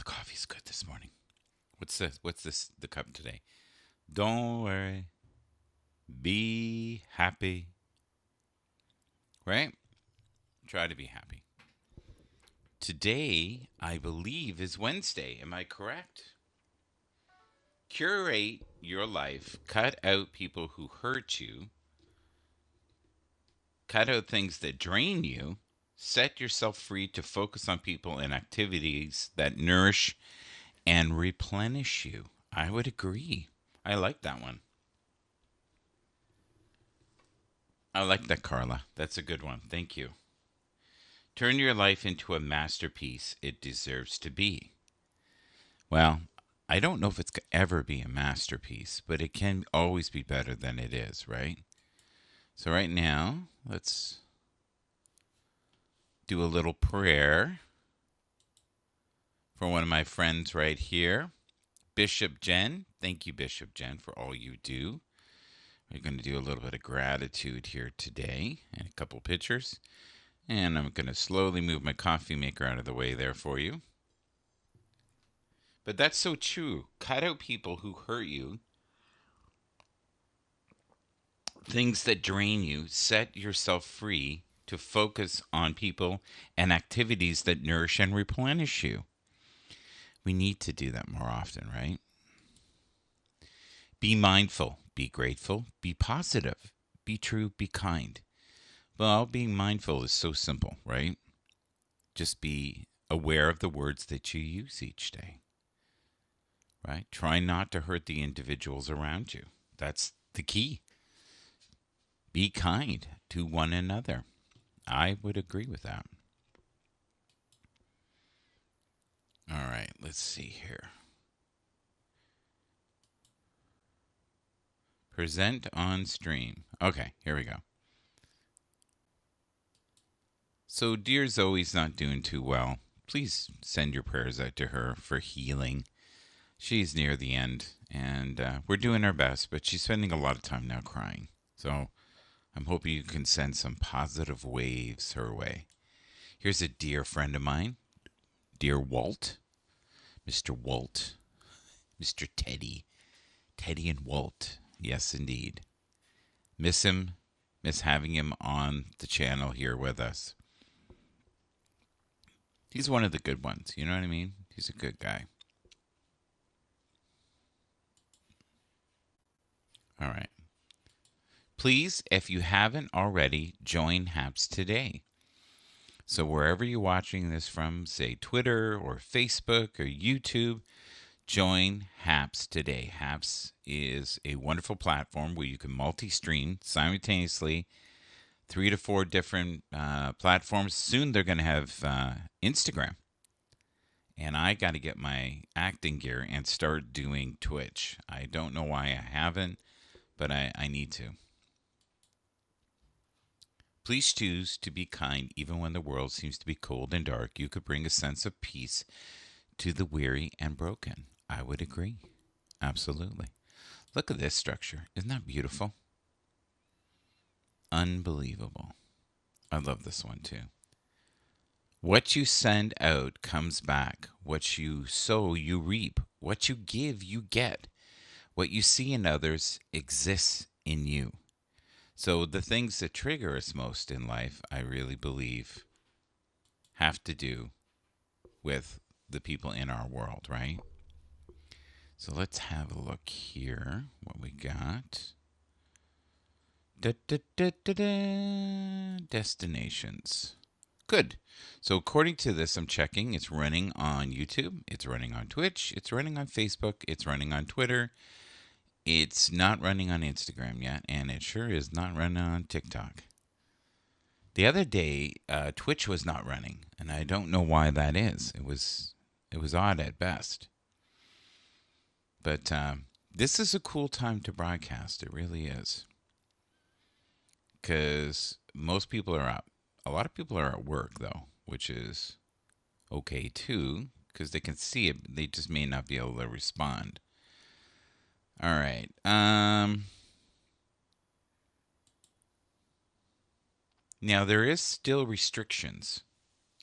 the coffee's good this morning. What's this? What's this? The cup today? Don't worry. Be happy. Right? Try to be happy. Today, I believe, is Wednesday. Am I correct? Curate your life. Cut out people who hurt you. Cut out things that drain you. Set yourself free to focus on people and activities that nourish and replenish you. I would agree. I like that one. I like that, Carla. That's a good one. Thank you. Turn your life into a masterpiece it deserves to be. Well, I don't know if it's ever be a masterpiece, but it can always be better than it is, right? So right now, let's do a little prayer for one of my friends right here, Bishop Jen. Thank you, Bishop Jen, for all you do. We're going to do a little bit of gratitude here today and a couple pictures. And I'm going to slowly move my coffee maker out of the way there for you. But that's so true. Cut out people who hurt you, things that drain you. Set yourself free to focus on people and activities that nourish and replenish you. We need to do that more often, right? Be mindful, be grateful, be positive, be true, be kind. Well, being mindful is so simple, right? Just be aware of the words that you use each day. Right? Try not to hurt the individuals around you. That's the key. Be kind to one another. I would agree with that. All right, let's see here. Present on stream. Okay, here we go. So, dear Zoe's not doing too well. Please send your prayers out to her for healing. She's near the end, and we're doing our best, but she's spending a lot of time now crying. So I'm hoping you can send some positive waves her way. Here's a dear friend of mine, dear Walt, Mr. Walt, Mr. Teddy, Teddy and Walt. Yes, indeed. Miss him, miss having him on the channel here with us. He's one of the good ones, you know what I mean? He's a good guy. All right. Please, if you haven't already, join HAPS today. So wherever you're watching this from, say Twitter or Facebook or YouTube, join HAPS today. HAPS is a wonderful platform where you can multi-stream simultaneously 3 to 4 different platforms. Soon they're going to have Instagram. And I got to get my acting gear and start doing Twitch. I don't know why I haven't, but I need to. Please choose to be kind even when the world seems to be cold and dark. You could bring a sense of peace to the weary and broken. I would agree. Absolutely. Look at this structure. Isn't that beautiful? Unbelievable. I love this one too. What you send out comes back. What you sow, you reap. What you give, you get. What you see in others exists in you. So the things that trigger us most in life, I really believe, have to do with the people in our world, right? So let's have a look here, what we got. Destinations. Good. So according to this, I'm checking. It's running on YouTube. It's running on Twitch. It's running on Facebook. It's running on Twitter. It's not running on Instagram yet, and it sure is not running on TikTok. The other day, Twitch was not running, and I don't know why that is. It was odd at best. But this is a cool time to broadcast. It really is. Because most people are up. A lot of people are at work, though, which is okay, too, because they can see it. They just may not be able to respond. All right. Now, there is still restrictions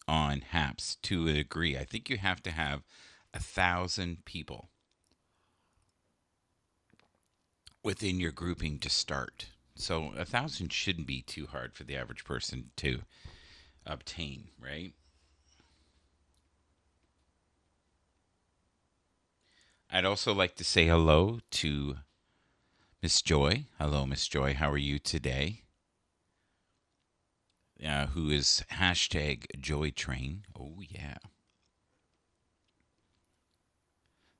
on HAPS to a degree. I think you have to have 1,000 people within your grouping to start. So 1,000 shouldn't be too hard for the average person to obtain, right? I'd also like to say hello to Miss Joy. Hello, Miss Joy. How are you today? Who is hashtag Joy Train? Oh, yeah.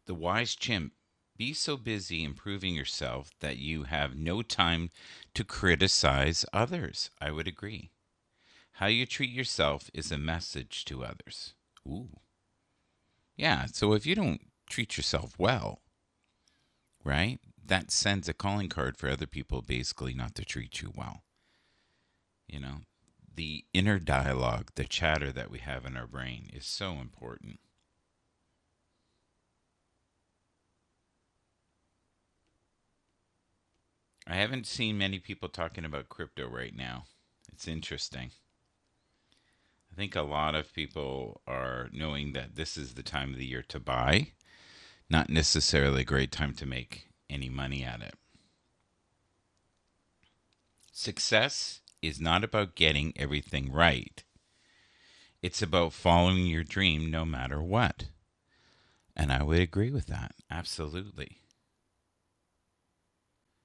The wise chimp. Be so busy improving yourself that you have no time to criticize others. I would agree. How you treat yourself is a message to others. Ooh. Yeah, so if you don't treat yourself well, right, that sends a calling card for other people basically not to treat you well. You know, the inner dialogue, the chatter that we have in our brain is so important. I haven't seen many people talking about crypto right now. It's interesting. I think a lot of people are knowing that this is the time of the year to buy, not necessarily a great time to make any money at it. Success is not about getting everything right. It's about following your dream no matter what. And I would agree with that. Absolutely.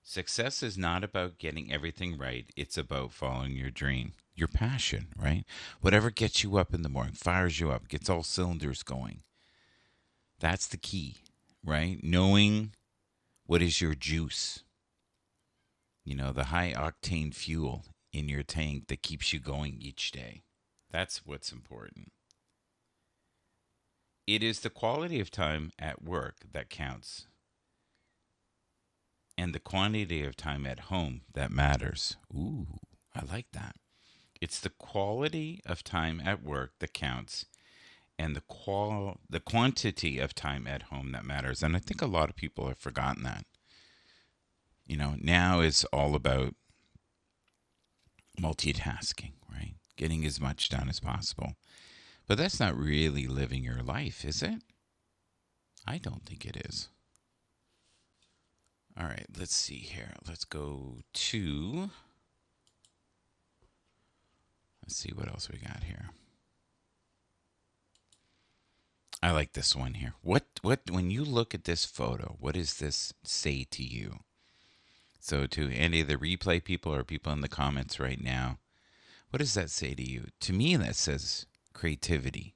Success is not about getting everything right. It's about following your dream, your passion, right? Whatever gets you up in the morning, fires you up, gets all cylinders going. That's the key, right? Knowing what is your juice, the high octane fuel in your tank that keeps you going each day. That's what's important. It is the quality of time at work that counts and the quantity of time at home that matters. Ooh, I like that. It's the quality of time at work that counts and the quantity of time at home that matters. And I think a lot of people have forgotten that. Now is all about multitasking, right? Getting as much done as possible. But that's not really living your life, is it? I don't think it is. All right, let's see here. Let's go to. Let's see what else we got here. I like this one here. What when you look at this photo, what does this say to you? So to any of the replay people or people in the comments right now, what does that say to you? To me that says creativity,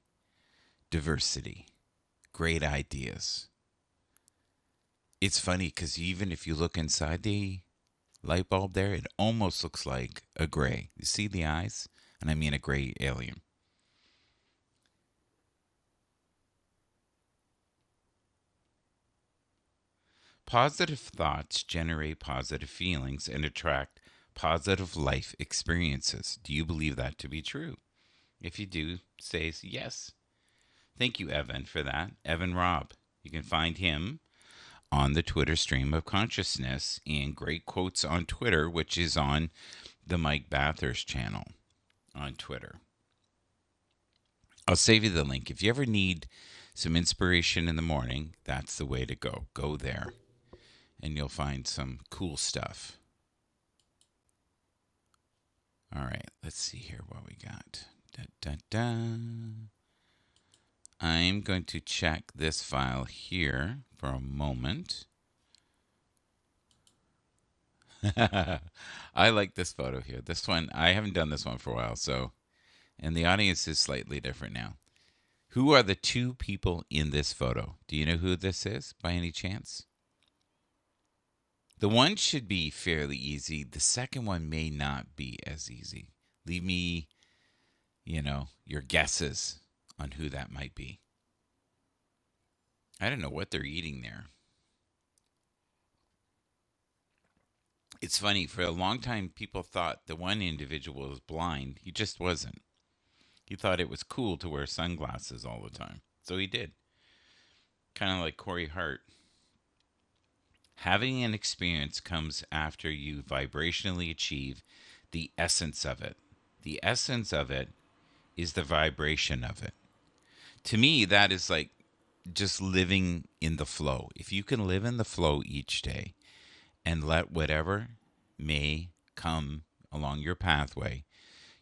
diversity, great ideas. It's funny because even if you look inside the light bulb there, it almost looks like a gray. You see the eyes? And I mean a gray alien. Positive thoughts generate positive feelings and attract positive life experiences. Do you believe that to be true? If you do, say yes. Thank you, Evan, for that. Evan Robb. You can find him on the Twitter stream of consciousness and great quotes on Twitter, which is on the Mike Bathurst channel on Twitter. I'll save you the link. If you ever need some inspiration in the morning, that's the way to go. Go there and you'll find some cool stuff. All right, let's see here what we got. Da, da, da. I'm going to check this file here for a moment. I like this photo here. This one, I haven't done this one for a while, so, and the audience is slightly different now. Who are the two people in this photo? Do you know who this is by any chance? The one should be fairly easy. The second one may not be as easy. Leave me, your guesses on who that might be. I don't know what they're eating there. It's funny, for a long time, people thought the one individual was blind. He just wasn't. He thought it was cool to wear sunglasses all the time. So he did. Kind of like Corey Hart. Having an experience comes after you vibrationally achieve the essence of it. The essence of it is the vibration of it. To me, that is like just living in the flow. If you can live in the flow each day and let whatever may come along your pathway,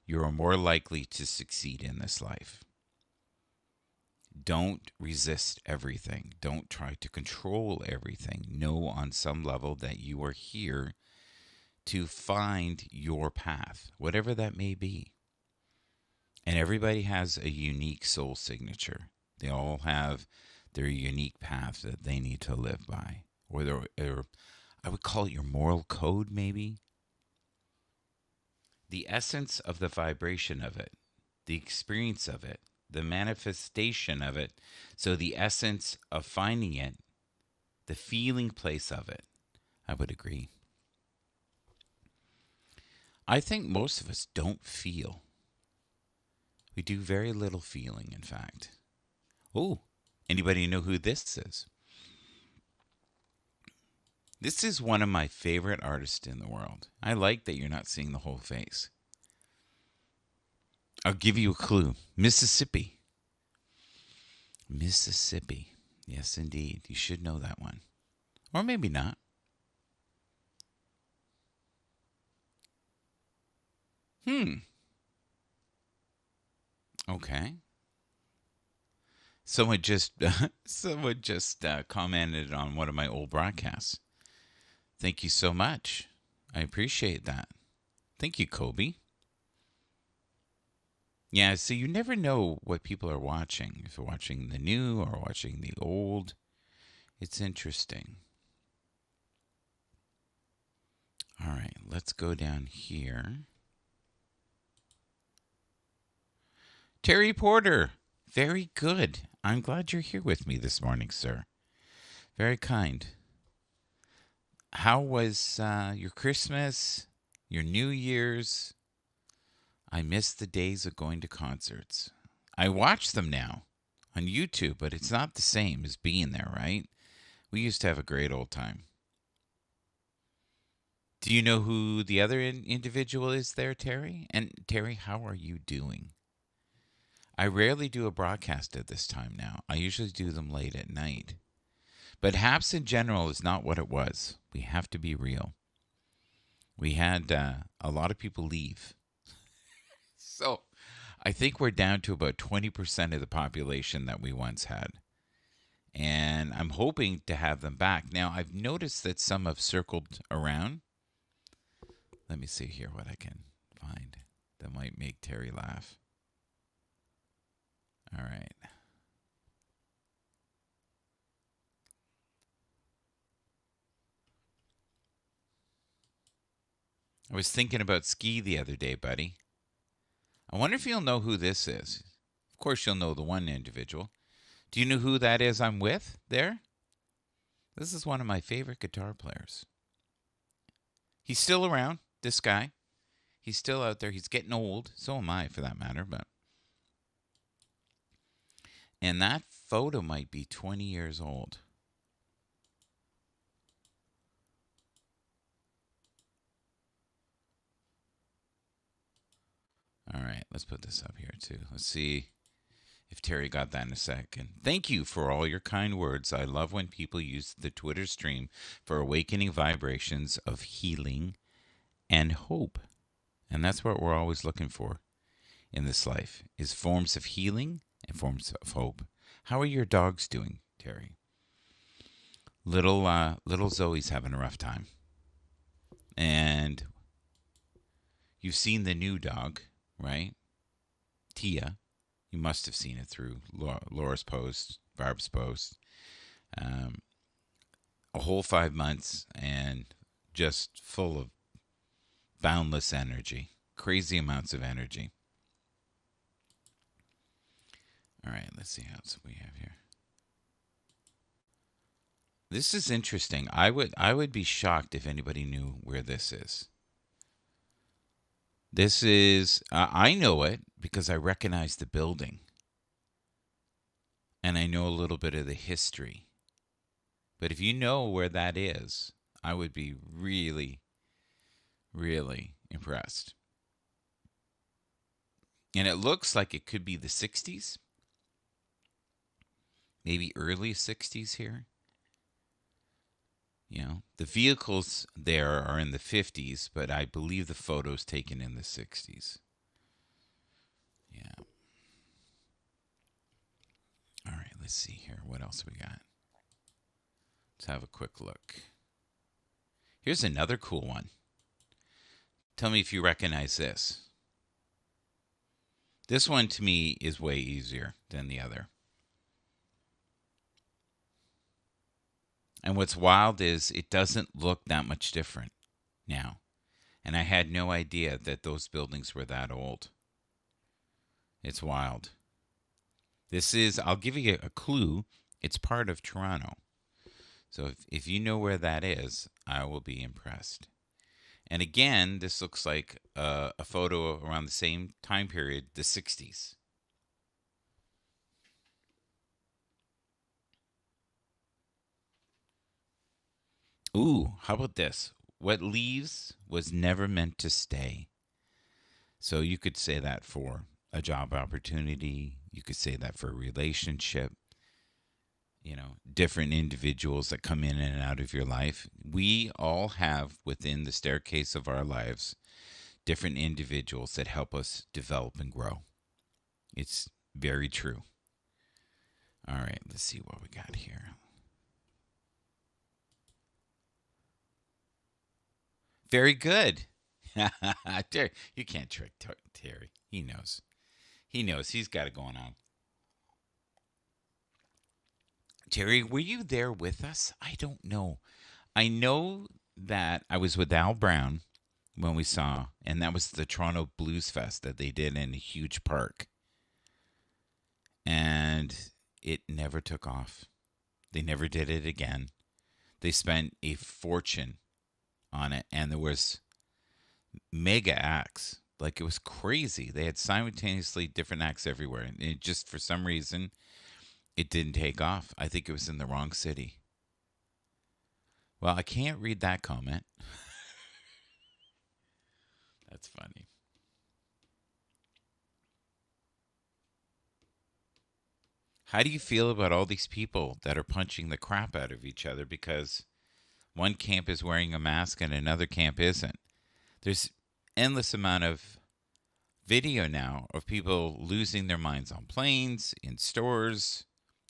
you are more likely to succeed in this life. Don't resist everything. Don't try to control everything. Know on some level that you are here to find your path, whatever that may be. And everybody has a unique soul signature. They all have their unique path that they need to live by, or I would call it your moral code, maybe. The essence of the vibration of it, the experience of it, the manifestation of it. So, the essence of finding it, the feeling place of it, I would agree. I think most of us don't feel. We do very little feeling, in fact. Oh, anybody know who this is? This is one of my favorite artists in the world. I like that you're not seeing the whole face. I'll give you a clue. Mississippi. Mississippi. Yes, indeed. You should know that one. Or maybe not. Hmm. Okay. Someone just commented on one of my old broadcasts. Thank you so much. I appreciate that. Thank you, Kobe. Yeah, so you never know what people are watching. If they're watching the new or watching the old, it's interesting. All right, let's go down here. Terry Porter, very good. I'm glad you're here with me this morning, sir. Very kind. How was your Christmas, your New Year's? I miss the days of going to concerts. I watch them now on YouTube, but it's not the same as being there, right? We used to have a great old time. Do you know who the other individual is there, Terry? And Terry, how are you doing? I rarely do a broadcast at this time now. I usually do them late at night. But Haps in general is not what it was. We have to be real. We had a lot of people leave. So I think we're down to about 20% of the population that we once had. And I'm hoping to have them back. Now, I've noticed that some have circled around. Let me see here what I can find that might make Terry laugh. All right. I was thinking about ski the other day, buddy. I wonder if you'll know who this is. Of course, you'll know the one individual. Do you know who that is I'm with there? This is one of my favorite guitar players. He's still around, this guy. He's still out there. He's getting old. So am I, for that matter. And that photo might be 20 years old. All right, let's put this up here too. Let's see if Terry got that in a second. Thank you for all your kind words. I love when people use the Twitter stream for awakening vibrations of healing and hope. And that's what we're always looking for in this life, is forms of healing and forms of hope. How are your dogs doing, Terry? Little Zoe's having a rough time. And you've seen the new dog, right? Tia. You must have seen it through Laura's post, Barb's post. Um, a whole 5 months and just full of boundless energy, crazy amounts of energy. All right, let's see how else we have here. This is interesting. I would be shocked if anybody knew where this is. This is I know it because I recognize the building, and I know a little bit of the history. But if you know where that is, I would be really, really impressed. And it looks like it could be the 60s. maybe early 60s here. The vehicles there are in the 50s, but I believe the photos taken in the 60s. Yeah. All right, let's see here. What else we got? Let's have a quick look. Here's another cool one. Tell me if you recognize this. This one to me is way easier than the other. And what's wild is it doesn't look that much different now. And I had no idea that those buildings were that old. It's wild. I'll give you a clue. It's part of Toronto. So if you know where that is, I will be impressed. And again, this looks like a photo around the same time period, the 60s. Ooh, how about this? What leaves was never meant to stay. So you could say that for a job opportunity. You could say that for a relationship. Different individuals that come in and out of your life. We all have within the staircase of our lives different individuals that help us develop and grow. It's very true. All right, let's see what we got here. Very good. Terry, you can't trick Terry. He knows. He knows. He's got it going on. Terry, were you there with us? I don't know. I know that I was with Al Brown when we saw, and that was the Toronto Blues Fest that they did in a huge park. And it never took off. They never did it again. They spent a fortune on it, and there was mega acts. Like, it was crazy. They had simultaneously different acts everywhere, and it just, for some reason, it didn't take off. I think it was in the wrong city. Well, I can't read that comment. That's funny. How do you feel about all these people that are punching the crap out of each other because one camp is wearing a mask and another camp isn't? There's endless amount of video now of people losing their minds on planes, in stores,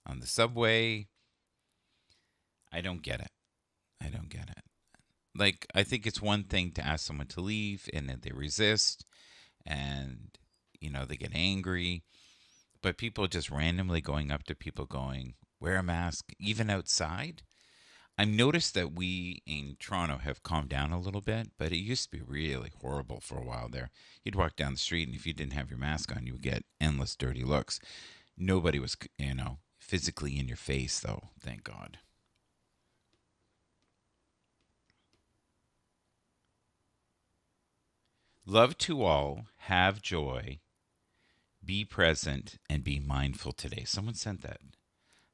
on the subway. I don't get it. I don't get it. Like, I think it's one thing to ask someone to leave and then they resist and, they get angry. But people just randomly going up to people going, wear a mask, even outside. I've noticed that we in Toronto have calmed down a little bit, but it used to be really horrible for a while there. You'd walk down the street, and if you didn't have your mask on, you would get endless dirty looks. Nobody was, physically in your face, though, thank God. Love to all, have joy, be present, and be mindful today. Someone sent that.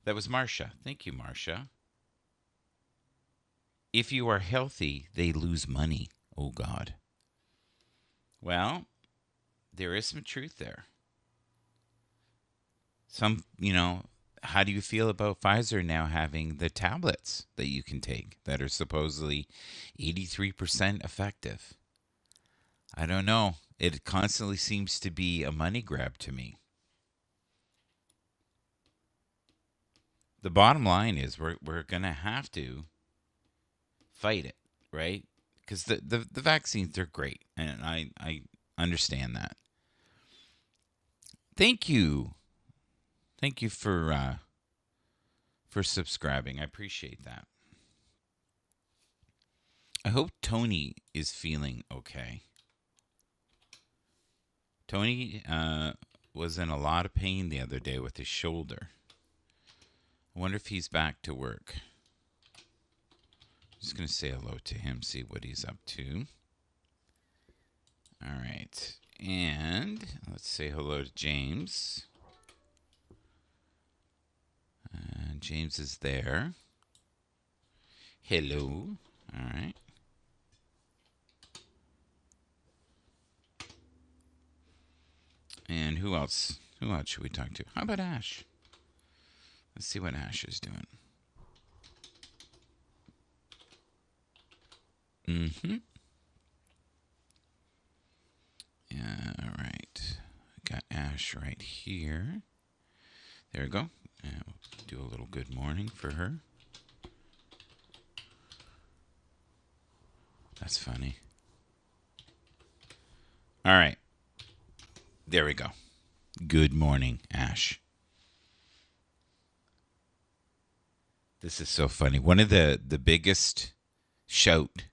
That was Marcia. Thank you, Marcia. If you are healthy, they lose money. Oh, God. Well, there is some truth there. How do you feel about Pfizer now having the tablets that you can take that are supposedly 83% effective? I don't know. It constantly seems to be a money grab to me. The bottom line is we're going to have to fight it, right? Because the vaccines are great, and I understand that. Thank you. Thank you for subscribing. I appreciate that. I hope Tony is feeling okay. Tony was in a lot of pain the other day with his shoulder. I wonder if he's back to work. Just going to say hello to him, see what he's up to. All right. And let's say hello to James. James is there. Hello. All right. And who else? Who else should we talk to? How about Ash? Let's see what Ash is doing. Mm-hmm. Yeah, all right. Got Ash right here. There we go. And we'll do a little good morning for her. That's funny. All right. There we go. Good morning, Ash. This is so funny. One of the biggest shout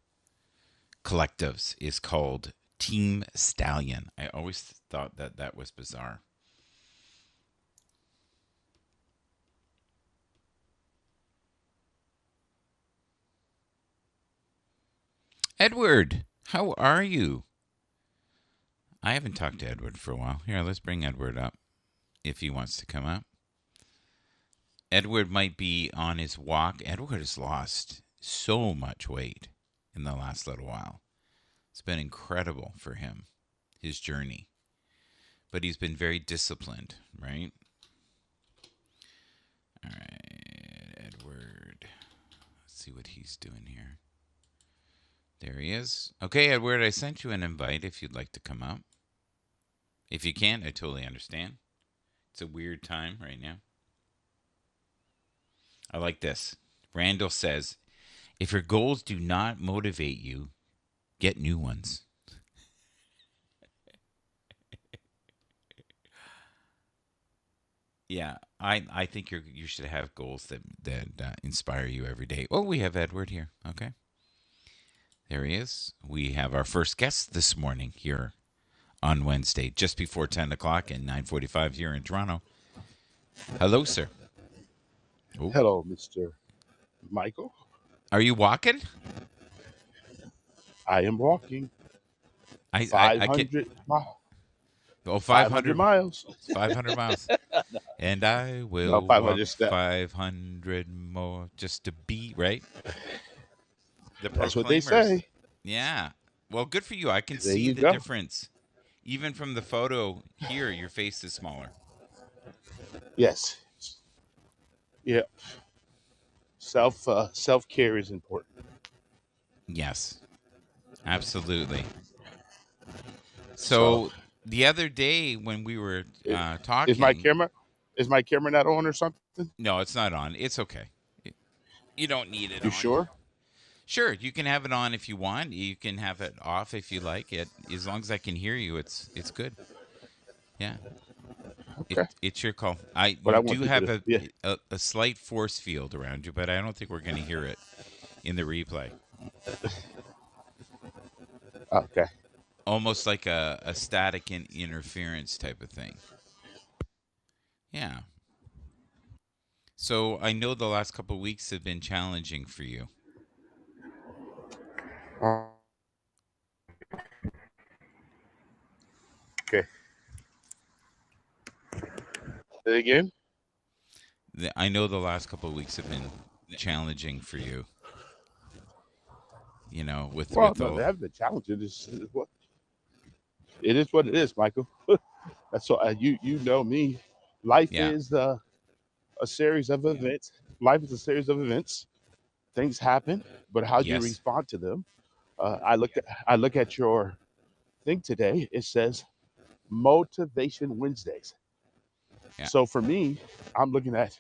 collectives is called Team Stallion. I always thought that that was bizarre. Edward, how are you? I haven't talked to Edward for a while. Here, let's bring Edward up if he wants to come up. Edward might be on his walk. Edward has lost so much weight in the last little while. It's been incredible for him, his journey. But he's been very disciplined, right? All right, Edward. Let's see what he's doing here. There he is. Okay, Edward, I sent you an invite if you'd like to come up. If you can't, I totally understand. It's a weird time right now. I like this. Randall says, if your goals do not motivate you, get new ones. Yeah, I think you should have goals that inspire you every day. Oh, we have Edward here. Okay, there he is. We have our first guest this morning here on Wednesday, just before 10 o'clock and 9:45 here in Toronto. Hello, sir. Oh, Hello, Mr. Michael. are you walking? I am walking I can. 500 mi- Oh, 500 500, miles. 500 miles. And I No, will 500 walk steps. 500 more just to be right. The That's what they Proclaimers. say. Yeah. Well, good for you. I can There see you the go. difference. Even from the photo here, your face is smaller. Yes. Yeah. Self care is important. Yes, absolutely. So, So the other day when we were i- is my talking, camera not on or something? no, it's not on. It's okay. You don't need it You on. sure? Sure, you can have it on if you want. You can have it off if you like. It as long as I can hear you, it's good. Yeah, Okay. it's your call. I But You I want do people have to. Yeah. a slight force field around you, but I don't think we're going to hear it in the replay. Okay. Almost like a static interference type of thing. Yeah. So I know the last couple of weeks have been challenging for you. Uh, Okay. Say it again. I know the last couple of weeks have been challenging for you. You know, Well, with no, they all. haven't been challenging. It is what it is, Michael. That's so you know me. Life Yeah. is a series of events. Life is a series of events. Things happen, but how you Yes. respond to them. I look at your thing today. It says Motivation Wednesdays. Yeah. So for me, I'm looking at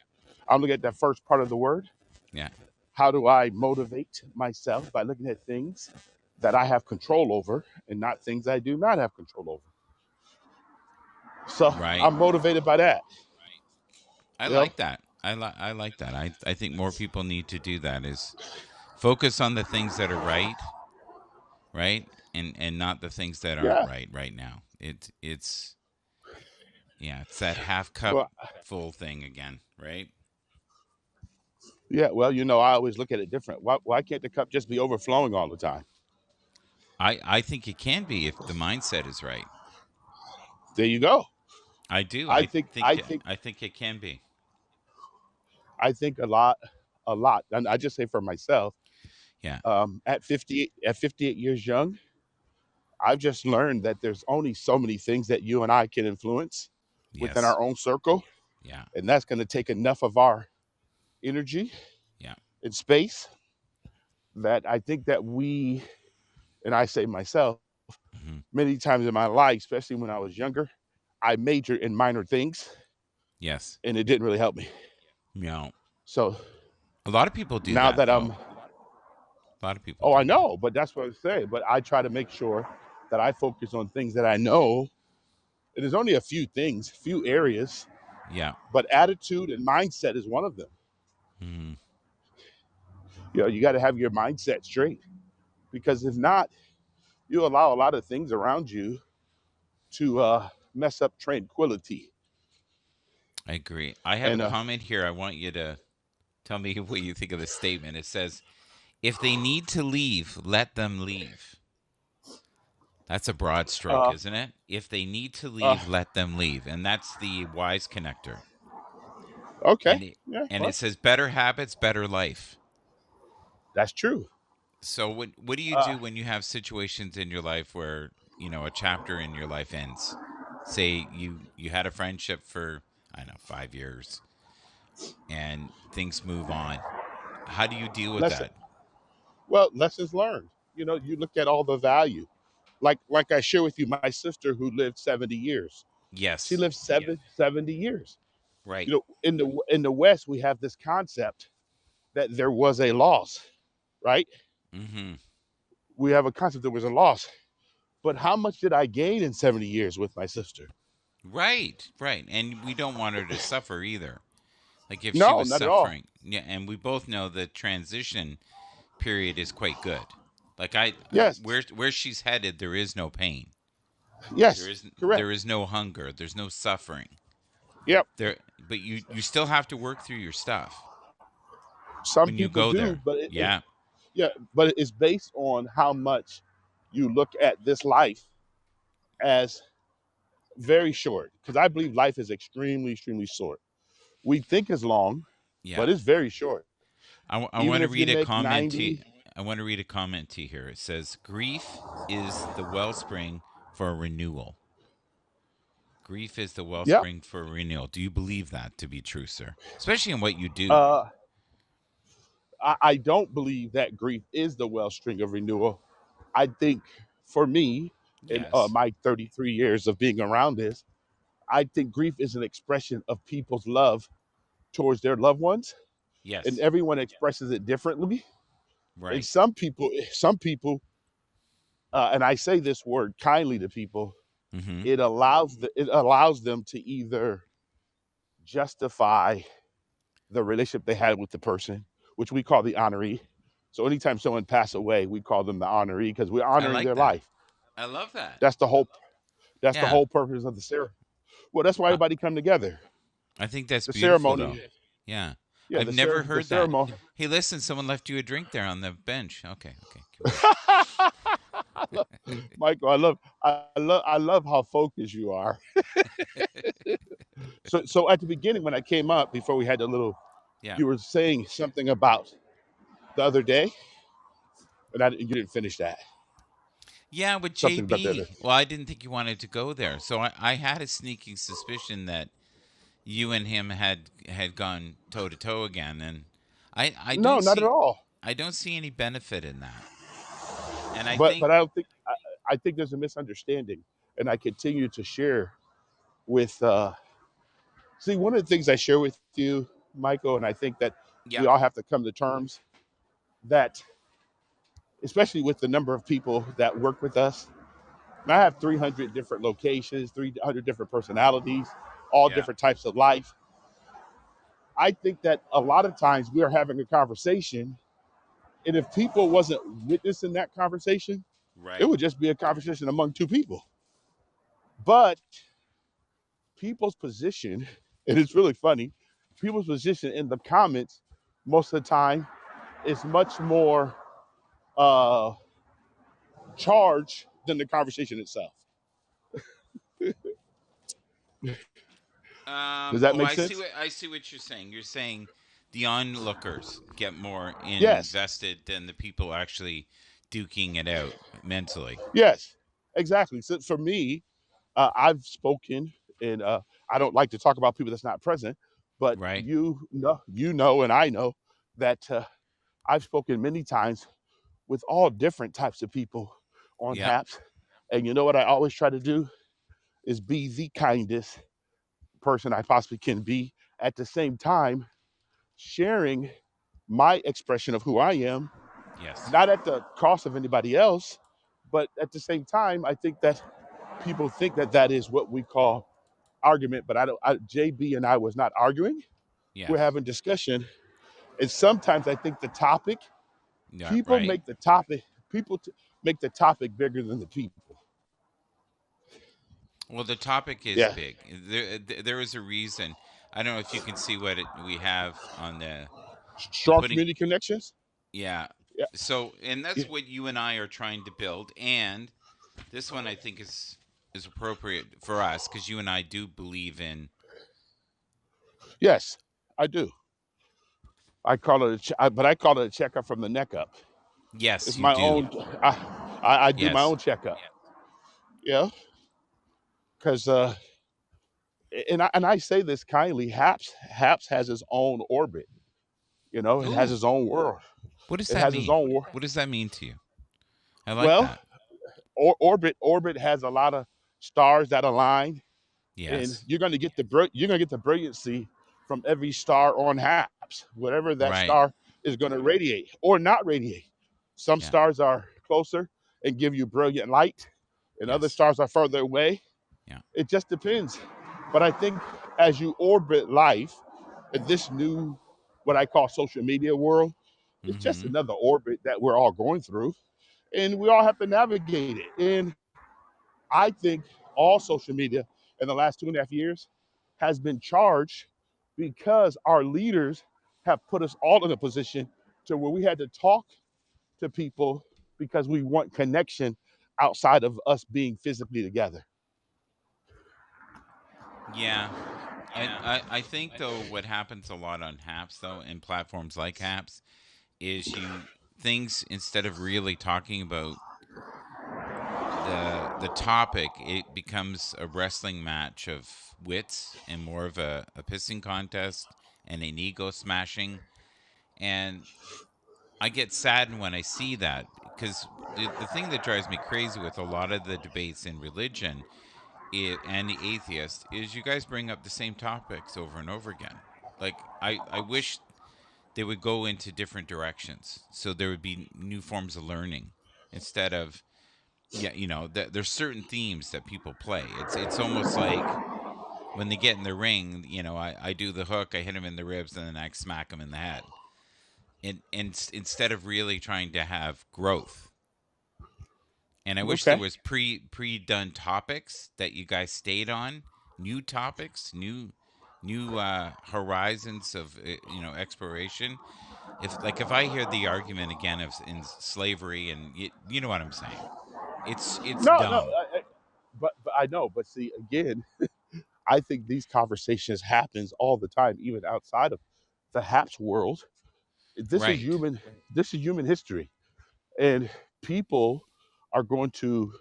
I'm looking at that first part of the word. Yeah. How do I motivate myself by looking at things that I have control over and not things I do not have control over? So Right. I'm motivated by that. I You know? like that. I like that. I think more people need to do that. Is focus on the things that are right, right, and not the things that aren't Yeah. right now. It's yeah, it's that half cup Well, full thing again, right? yeah. Well, I always look at it different. Why can't the cup just be overflowing all the time? I think it can be if the mindset is right. There you go. I do. I think I think I think it can be. I think a lot. And I just say for myself, Yeah. at 58 years young, I've just learned that there's only so many things that you and I can influence within Yes. our own circle. Yeah. And that's going to take enough of our energy Yeah. and space that I think that we, and I say myself, Hmm. many times in my life, especially when I was younger, I majored in minor things Yes. and it didn't really help me. No. So A lot of people do now that that though. I'm, A lot of people oh, I do that. know, but that's what I'm saying. But I try to make sure that I focus on things that I know. And there's only a few things, few areas, Yeah. but attitude and mindset is one of them. Hmm. You got to have your mindset straight because if not, you allow a lot of things around you to mess up tranquility. I agree. I have a And comment here. I want you to tell me what you think of this statement. It says, if they need to leave, let them leave. That's a broad stroke, uh, isn't it? If they need to uh, leave, let them leave. And that's the wise connector. okay, And it, yeah, and well, it says better habits, better life. that's true. So what do you Uh, do when you have situations in your life where, a chapter in your life ends? Say you had a friendship for, I don't know, 5 years and things move on. How do you deal with lesson, that? well, lessons learned. You look at all the value. Like I share with you, my sister who lived 70 years. She Yes. lived 70 years. Right. In the West, we have this concept that there was a loss, right? Mhm. We have a concept there was a loss. But how much did I gain in 70 years with my sister? Right. Right. And we don't want her to suffer either. Like if she No, was not at all. suffering. Yeah, and we both know the transition period is quite good. Like Yes, where she's headed, there is no pain. yes, correct. There is no hunger. There's no suffering. Yep. There, but you still have to work through your stuff Some when you people go do, there. but Yeah. yeah, but it's based on how much you look at this life as very short. Because I believe life is extremely, extremely short. We think it's long, Yeah. but it's very short. I Even want to if you read a make comment 90, to I want to read a comment to here. It says grief is the wellspring for renewal. Grief is the yep. wellspring for renewal. Do you believe that to be true, sir? Especially in what you do. Uh, I don't believe that grief is the wellspring of renewal. I think for me, in Yes. my 33 years of being around this, I think grief is an expression of people's love towards their loved ones, and Yes. everyone expresses it differently. And Right. some people, and I say this word kindly to people, Mm-hmm. it allows them to either justify the relationship they had with the person, which we call the honoree. So anytime someone pass away, we call them the honoree because we're I honoring like their that. life. I love that. That's the whole. That's the Yeah. whole purpose of the ceremony. Well, that's why I, everybody come together. I think that's The beautiful, ceremony, though. Yeah. yeah, I've never the heard that. ceremony. Hey, listen, someone left you a drink there on the bench. Okay. Okay. Keep going. Michael, I love how focused you are. So at the beginning when I came up before we had the little, Yeah. you were saying something about the other day, and you didn't finish that. Yeah, with Something about the other. JB. Well, I didn't think you wanted to go there. So I had a sneaking suspicion that you and him had gone toe to toe again, and No, not at all. I don't see any benefit in that. And I But think I don't think I think there's a misunderstanding, and I continue to share with. See, one of the things I share with you, Michael, and I think that we yeah, all have to come to terms that, especially with the number of people that work with us. And I have 300 different locations, 300 different personalities, all yeah, different types of life. I think that a lot of times we are having a conversation, and if people wasn't witnessing that conversation, it right. would just be a conversation among two people. But people's position, and it's really funny, people's position in the comments most of the time is much more uh, charged than the conversation itself. Does that Oh, make sense? I see what you're saying. You're saying the onlookers get more Yes, invested than the people actually duking it out mentally. yes, exactly. So for me, I've spoken, and I don't like to talk about people that's not present, but Right. you know, and I know that I've spoken many times with all different types of people on Yep. Haps, and you know what I always try to do is be the kindest person I possibly can be. At the same time, sharing my expression of who I am, Yes. not at the cost of anybody else, but at the same time, I think that people think that that is what we call argument. But I don't. JB and I was not arguing. We're Yes. having discussion, and sometimes I think the topic Yeah. people Right. make the topic people make the topic bigger than the people. Well, the topic is Yeah. big. There is a reason. I don't know if you can see what we have on the. I'm Strong putting. community connections. Yeah. Yeah. So, and Yeah. that's what you and I are trying to build. And this one I think is appropriate for us because you and I do believe in. Yes, I do. But I call it a checkup from the neck up. It's Yes, you my do. own. I, I do my Yes. own checkup. Yeah, because and I say this kindly. Haps has its own orbit. You know, it has Ooh, its own world. what does It that has its mean? own world. What does that mean to you? I like Well, that. orbit has a lot of stars that align, and Yes. you're gonna get the brilliancy from every star on Haps, whatever that Right. star is going to radiate or not radiate. Some Yeah. stars are closer and give you brilliant light, and other Yes. stars are further away. Yeah. It just depends. But I think as you orbit life in this new, what I call social media world, it's just Mm-hmm. another orbit that we're all going through, and we all have to navigate it. And I think all social media in the last 2.5 years has been charged because our leaders have put us all in a position to where we had to talk to people because we want connection outside of us being physically together. Yeah. I think though what happens a lot on Haps though and platforms like Haps is you things instead of really talking about the topic, it becomes a wrestling match of wits and more of a pissing contest and an ego smashing. And I get saddened when I see that because the thing that drives me crazy with a lot of the debates in religion and the atheist is you guys bring up the same topics over and over again. Like I wish they would go into different directions so there would be new forms of learning instead of yeah, there's certain themes that people play. It's almost like when they get in the ring, I do the hook, I hit him in the ribs, and then I smack him in the head. And instead of really trying to have growth. And I wish there Okay. was pre done topics that you guys stayed on, new topics, new horizons of exploration. If I hear the argument again of in slavery and you know what I'm saying, it's No, no, dumb. but I know. But see, again, I think these conversations happens all the time, even outside of the Haps world. This is Right. human. This is human history, and people are going to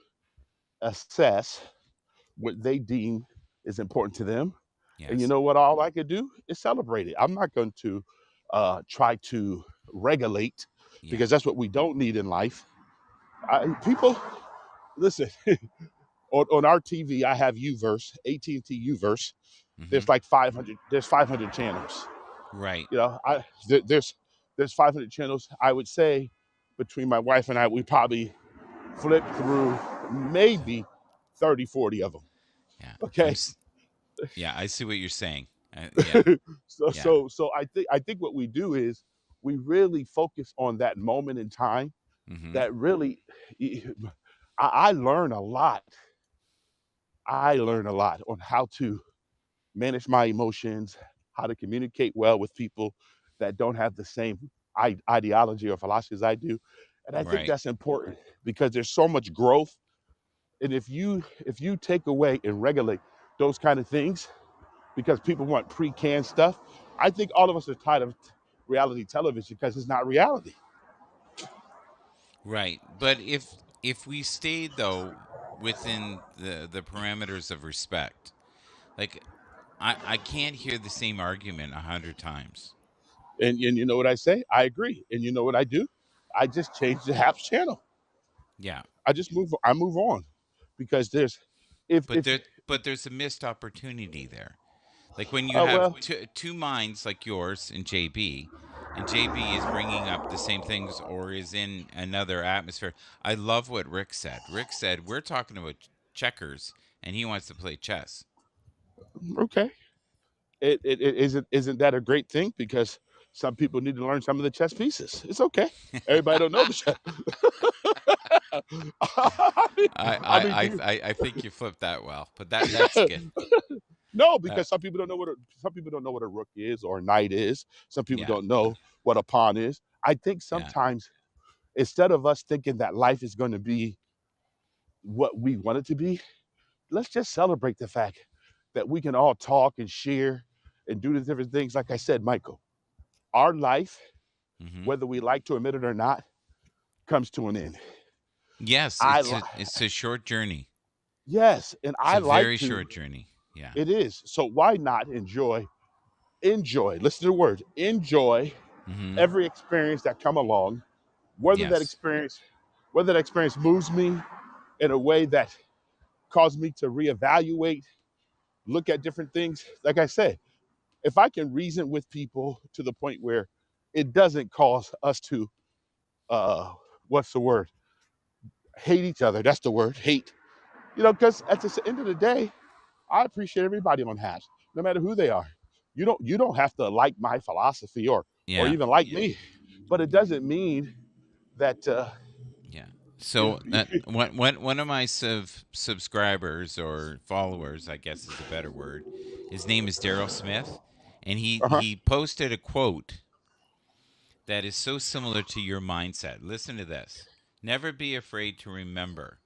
assess what they deem is important to them. And you Yes. know what? All I could do is celebrate it. I'm not going to try to regulate Yeah. because that's what we don't need in life. People, listen. On our TV, I have Uverse, AT&T Uverse. Mm-hmm. There's like 500. There's 500 channels. Right. You know, there's 500 channels. I would say between my wife and I, we probably flip through maybe 30, 40 of them. Yeah. Okay. Yeah. I see what you're saying. Yeah. so Yeah. so so I think what we do is we really focus on that moment in time Mm-hmm. that really I learn a lot. I learn a lot on how to manage my emotions, how to communicate well with people that don't have the same ideology or philosophy as I do. And I think Right. that's important because there's so much growth. And if you take away and regulate those kind of things, because people want pre-canned stuff, I think all of us are tired of reality television because it's not reality. Right. But if we stayed though within the parameters of respect, like I can't hear the same argument 100 times. And you know what I say? I agree. And you know what I do? I just change the HAPS channel. Yeah, I move on because there's but if there's a missed opportunity there. Like when you oh have well, two minds like yours and JB is bringing up the same things or is in another atmosphere. I love what Rick said. Rick said we're talking about checkers and he wants to play chess. okay. It isn't that a great thing because some people need to learn some of the chess pieces. It's okay. Everybody don't know the chess. I mean, do you, I think you flipped that well, but that's good. no, That because some people don't know what a rook is or a knight is. Some people yeah don't know what a pawn is. I think yeah sometimes instead of us thinking that life is going to be what we want it to be, let's just celebrate the fact that we can all talk and share and do the different things. Like I said, Michael, our life, hmm whether we like to admit it or not, comes to an end. yes, I it's a short journey. yes, and It's I a like very to. short journey. Yeah. It is. So why not enjoy, listen to the words, enjoy hmm every experience that come along, whether that Yes. experience whether that experience moves me in a way that caused me to reevaluate, look at different things. Like I said, if I can reason with people to the point where it doesn't cause us to uh what's the word? Hate each other. That's the word, hate. Because at the end of the day, I appreciate everybody on Hash, no matter who they are. You don't have to like my philosophy or Yeah. even like me, but it doesn't mean that Yeah. you, So one of my subscribers or followers, I guess is a better word. His name is Daryl Smith, and uh-huh. he posted a quote that is so similar to your mindset. Listen to this. Never be afraid to remember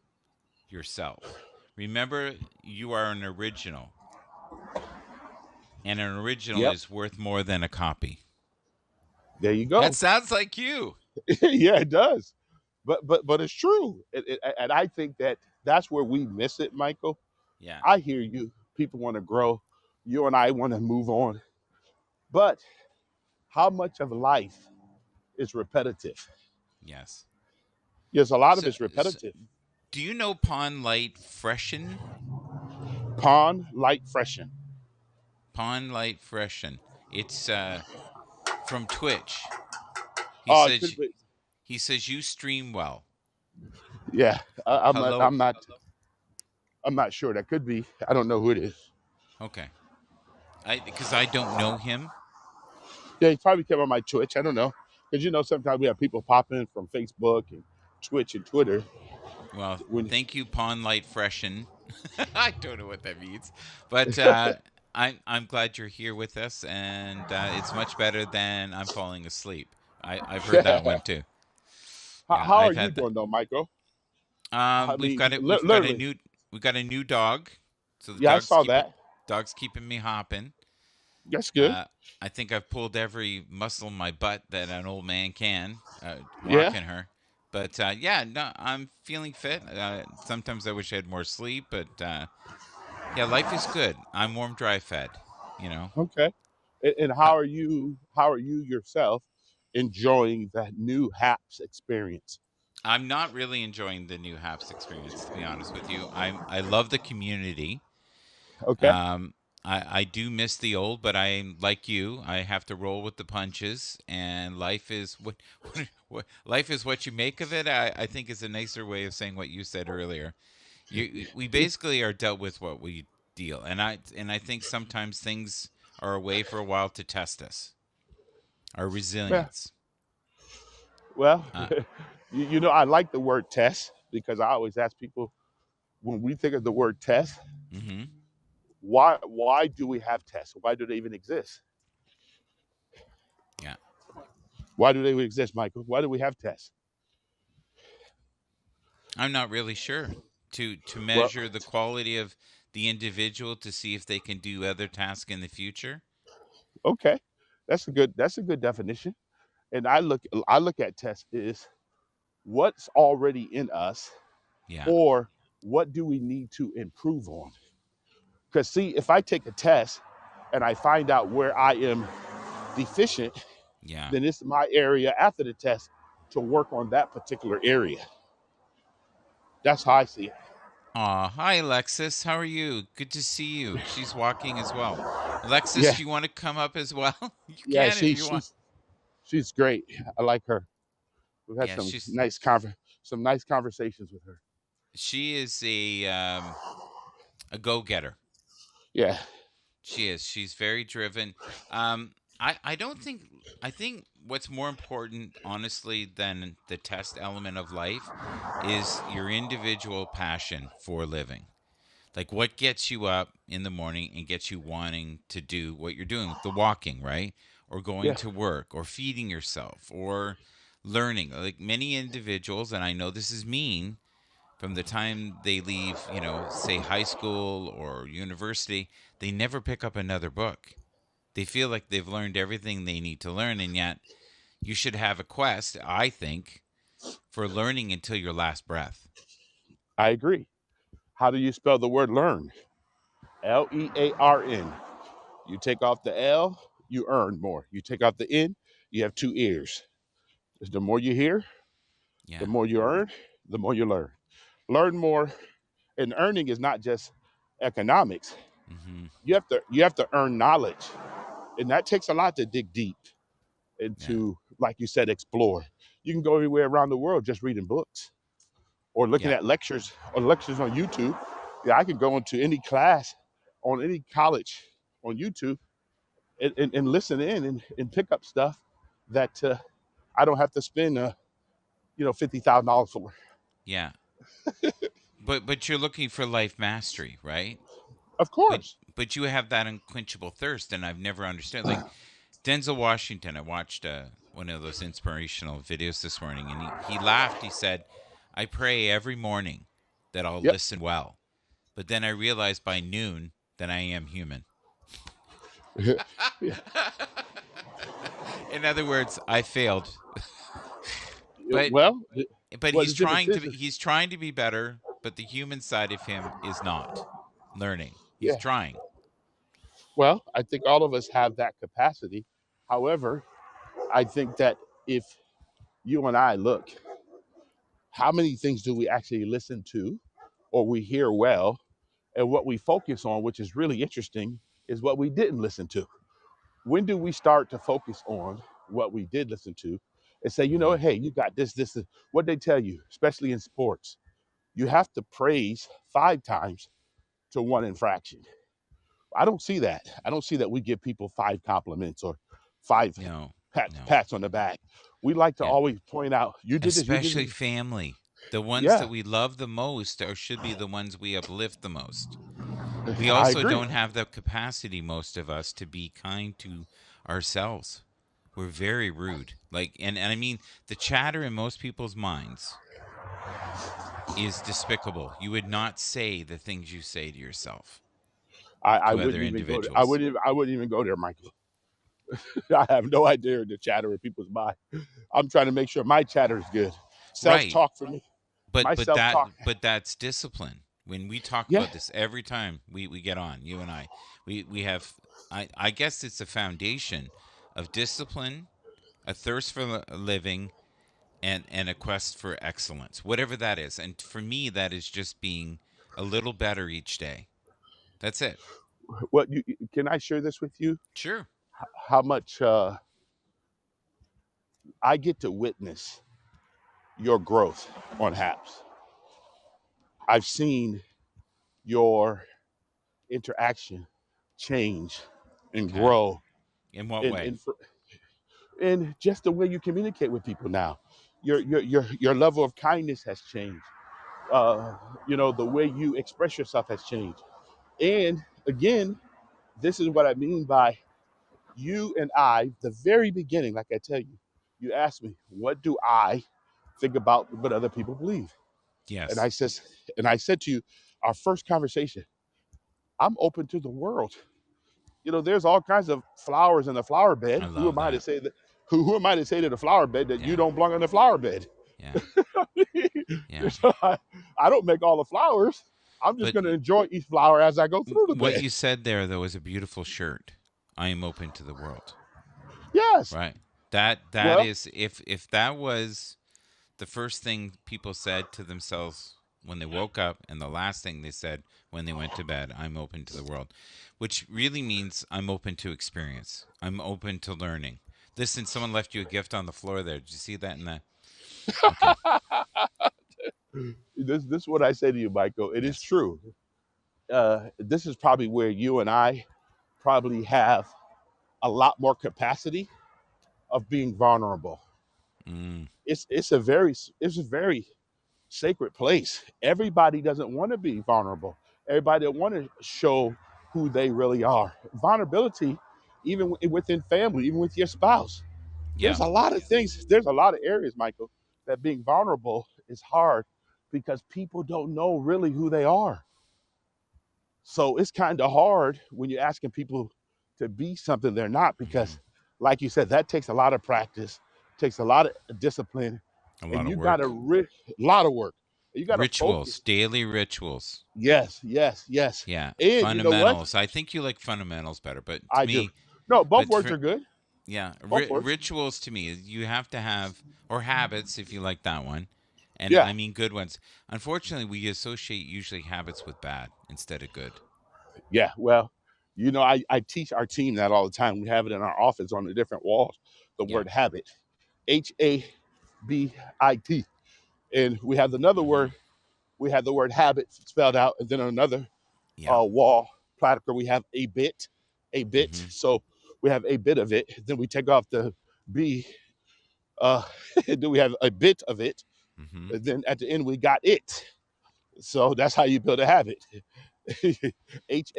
yourself. Remember you are an original, and an original Yep. is worth more than a copy. There you That go. sounds like you. Yeah, it does. But it's true, and I think that that's where we miss it, Michael. Yeah. I hear you. People want to grow. You and I want to move on. But how much of life is repetitive? Yes. Yes, a lot of So, it's so repetitive. do you know Pond Light Freshen? Pond light freshen. Pond Light Freshen. It's from Twitch. He It says could be. he says you stream well. Yeah, I'm not. Hello. I'm not sure. That could be. I don't know who it is. Okay. I because I don't know him. Yeah, he probably came on my Twitch. I don't know, because sometimes we have people pop in from Facebook and Twitch and Twitter. Well, When thank you, Pond Light Freshen. I don't know what that means, but I'm glad you're here with us, and it's much better than I'm falling asleep. I've heard that one too. Yeah, how are I've you had that. doing though, Michael? I We've mean, got it. We've got a literally. new. We got a new dog. So the Yeah, I saw that. dog's keeping me hopping. That's good. Uh, I think I've pulled every muscle in my butt that an old man can Yeah. walking her. But yeah, no, I'm feeling fit. Sometimes I wish I had more sleep, but yeah, life is good. I'm warm, dry fed. You know, Okay. And uh, how are you yourself enjoying that new HAPS experience? I'm not really enjoying the new Haps experience, to be honest with you. I love the community. Okay. Um, I do miss the old, but I like you. I have to roll with the punches, and life is what life is what you make of it. I think is a nicer way of saying what you said earlier. We basically are dealt with what we deal, and I think sometimes things are away for a while to test us, our Well, resilience. well, Uh, I like the word test because I always ask people when we think of the word test, hmm why do we have tests? Why do they even exist? Yeah, Why do they exist, Michael? Why do we have tests? I'm not really sure to Well, measure the quality of the individual to see if they can do other tasks in the future. okay, that's a good definition. And I look at tests is what's already in us, Yeah. or what do we need to improve on? Because see, if I take a test and I find out where I am deficient, Yeah. then it's my area after the test to work on that particular area. That's how I see it. Aw, hi Alexis. How are you? Good to see you. She's walking as well. Alexis, Yeah, do you want to come up as well? You yeah, can if you want. she's great. I like her. We've had Yeah, she's some nice conversations with her. she is a go-getter. Yeah, She is. She's very driven. I don't think I think what's more important, honestly, than the test element of life is your individual passion for living. Like what gets you up in the morning and gets you wanting to do what you're doing, the walking, right? Or going yeah, to work or feeding yourself or learning. Like many individuals, and I know this is mean, from the time they leave, say high school or university, they never pick up another book. They feel like they've learned everything they need to learn, and yet you should have a quest, I think, for learning until your last breath. I agree. How do you spell the word learn? Learn. You take off the L, you earn more. You take off the N, you have two ears. The more you hear, the Yeah. more you earn, the more you learn. Learn more, and earning is not just economics. Hmm. You have to earn knowledge, and that takes a lot to dig deep Yeah. into, like you said, explore. You can go anywhere around the world just reading books or looking Yeah. at lectures on YouTube. Yeah, I can go into any class on any college on YouTube and listen in and pick up stuff that I don't have to spend $50,000 for. Yeah. But you're looking for life mastery, right? Of But course. but you have that unquenchable thirst, and I've never understood. Like Denzel Washington, I watched one of those inspirational videos this morning, and he laughed. He said, "I pray every morning that I'll Yep. listen well, but then I realize by noon that I am human." Yeah. In other words, I failed. But Well, he's the difference trying to is, he's trying to be better, but the human side of him is not learning. He's yeah. trying. Well, I think all of us have that capacity. However, I think that if you and I look, how many things do we actually listen to or we hear well, and what we focus on, which is really interesting, is what we didn't listen to. When do we start to focus on what we did listen to and say, Hmm. hey, you got this is what they tell you, especially in sports. You have to praise 5 times to one infraction. I don't see that. I don't see that we give people 5 compliments or five No, no. pats on the back. We like to Yeah. always point out, you did this, you did Especially this. family. The ones that Yeah, we love the most or should be the ones we uplift the most. We I also agree. don't have the capacity, most of us, to be kind to ourselves. We're very rude. Like, and I mean, the chatter in most people's minds is despicable. You would not say the things you say to yourself I to other wouldn't even go there. I individuals. wouldn't. I wouldn't even go there, Michael. I have no idea the chatter in people's mind. I'm trying to make sure my chatter is good. Self Right. talk for me. But My but self that talk. but that's discipline. When we talk Yeah. about this every time we get on, you and I, we have I guess it's a foundation of discipline, a thirst for living, and a quest for excellence, whatever that is. And for me, that is just being a little better each day. That's it. What you can I share this with you? Sure. How much I get to witness your growth on HAPS. I've seen your interaction change and Okay. grow In what in, way? in, in just the way you communicate with people now. Your level of kindness has changed. The way you express yourself has changed. And again, this is what I mean by you and I, the very beginning, like I tell you, you asked me, what do I think about what other people believe? And Yes. I said to you, our first conversation, I'm open to the world. There's all kinds of flowers in the flower bed. I Who love am I to that. say that? Who am I to say to the flower bed that you Yeah. don't belong in the flower bed? Yeah. Yeah. So I don't make all the flowers. I'm just But going to enjoy each flower as I go through the what bed. you said there, though, is a beautiful shirt. I am open to the world. Yes. Right. That Well, is, if that was the first thing people said to themselves when they woke up and the last thing they said when they went to bed, I'm open to the world, which really means I'm open to experience. I'm open to learning. Listen, someone left you a gift on the floor there. Did you see that in the Okay. this is what I say to you, Michael. It is Yes. true. This is probably where you and I probably have a lot more capacity of being vulnerable. Mm, It's a very sacred place. Everybody doesn't want to be vulnerable. Everybody don't want to show who they really are. Vulnerability, even within family, even with your spouse. yeah. There's a lot of things. There's a lot of areas, Michael, that being vulnerable is hard because people don't know really who they are. So it's kind of hard when you're asking people to be something they're not Hmm. because, like you said, that takes a lot of practice, takes a lot of discipline, A and lot of you got a work. lot of work. You got to Rituals, focus. daily rituals. Yes, yes, yes. Yeah, And you know what? fundamentals. I think you like fundamentals better, but to I do. me, No, both but words for are good. yeah, Both words. rituals to me, you have to have, or habits if you like that one, and Yeah, I mean good ones. Unfortunately, we associate usually habits with bad instead of good. yeah. Well, I teach our team that all the time. We have it in our office on the different walls. The Yeah. word habit, HABIT, and we have another Hmm. word. We have the word habit spelled out, and then on another Yeah. wall placard we have a bit, a bit. Hmm. So we have a bit of it. Then we take off the B. Uh, then we have a bit of it. Hmm. And then at the end we got it. So that's how you build a habit.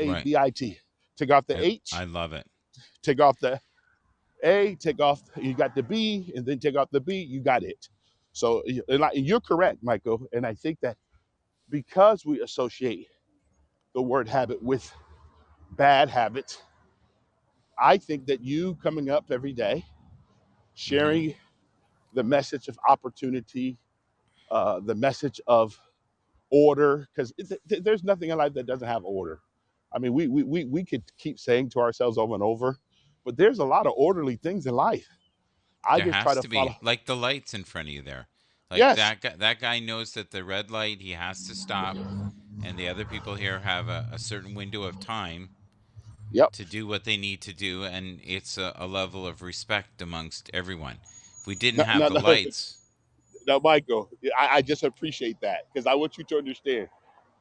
Right. HABIT. Take off the I H, love it. take off the A, take off, you got the B, and then take off the B, you got it. So and you're correct, Michael. And I think that because we associate the word habit with bad habits, I think that you coming up every day, Hmm. sharing the message of opportunity, the message of order, because there's nothing in life that doesn't have order. I mean, we could keep saying to ourselves over and over, but there's a lot of orderly things in life. I There just try has to to be follow. like the lights in front of you there. Like Yes. that guy knows that the red light he has to stop, and the other people here have a certain window of time Yep. to do what they need to do, and it's a level of respect amongst everyone. If we didn't No, have no, the no, lights, no, Michael. I just appreciate that because I want you to understand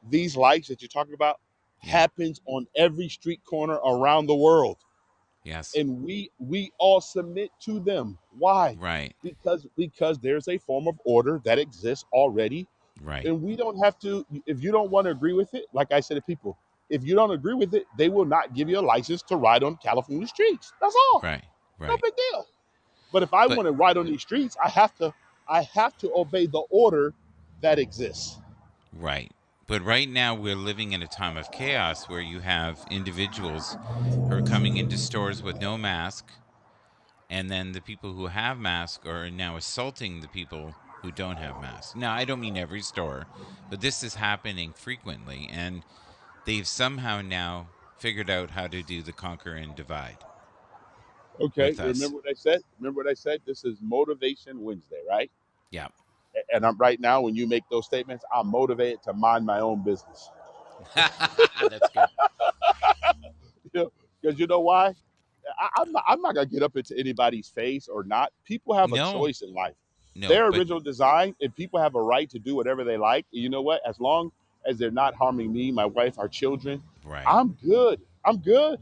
these lights that you're talking about yeah, happens on every street corner around the world, yes, and we all submit to them. Why? right, Because there's a form of order that exists already, right, and we don't have to. If you don't want to agree with it, like I said to people, if you don't agree with it, they will not give you a license to ride on California streets. That's all. right, No right. big deal. But if I But want to ride on these streets, I have to obey the order that exists. right. But right now we're living in a time of chaos where you have individuals who are coming into stores with no mask, and then the people who have masks are now assaulting the people who don't have masks. Now, I don't mean every store, but this is happening frequently, and they've somehow now figured out how to do the conquer and divide Okay, with us. remember what I said? Remember what I said? This is Motivation Wednesday, right? Yeah. And I'm right now when you make those statements, I'm motivated to mind my own business. That's good. Because you know why? I'm not gonna get up into anybody's face or not. People have a No, choice in life. no, Their but original design, and people have a right to do whatever they like. And you know what? As long as they're not harming me, my wife, our children, right. I'm good. I'm good.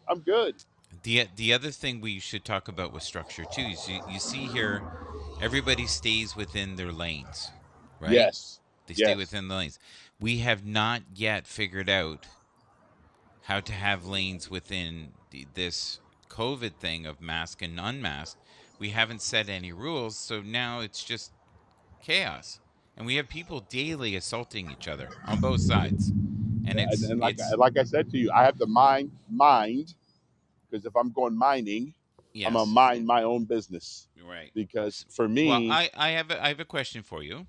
I'm good. The other thing we should talk about with structure too is you see here everybody stays within their lanes, right? Yes. They stay Yes. within the lanes. We have not yet figured out how to have lanes within this COVID thing of mask and unmask. We haven't set any rules, so now it's just chaos. And we have people daily assaulting each other on both sides. And And, it's and like it's like I said to you, I have to mind because if I'm going mining, I'm gonna yes, mind my own business. right. Because for Well, me, I have a question for you.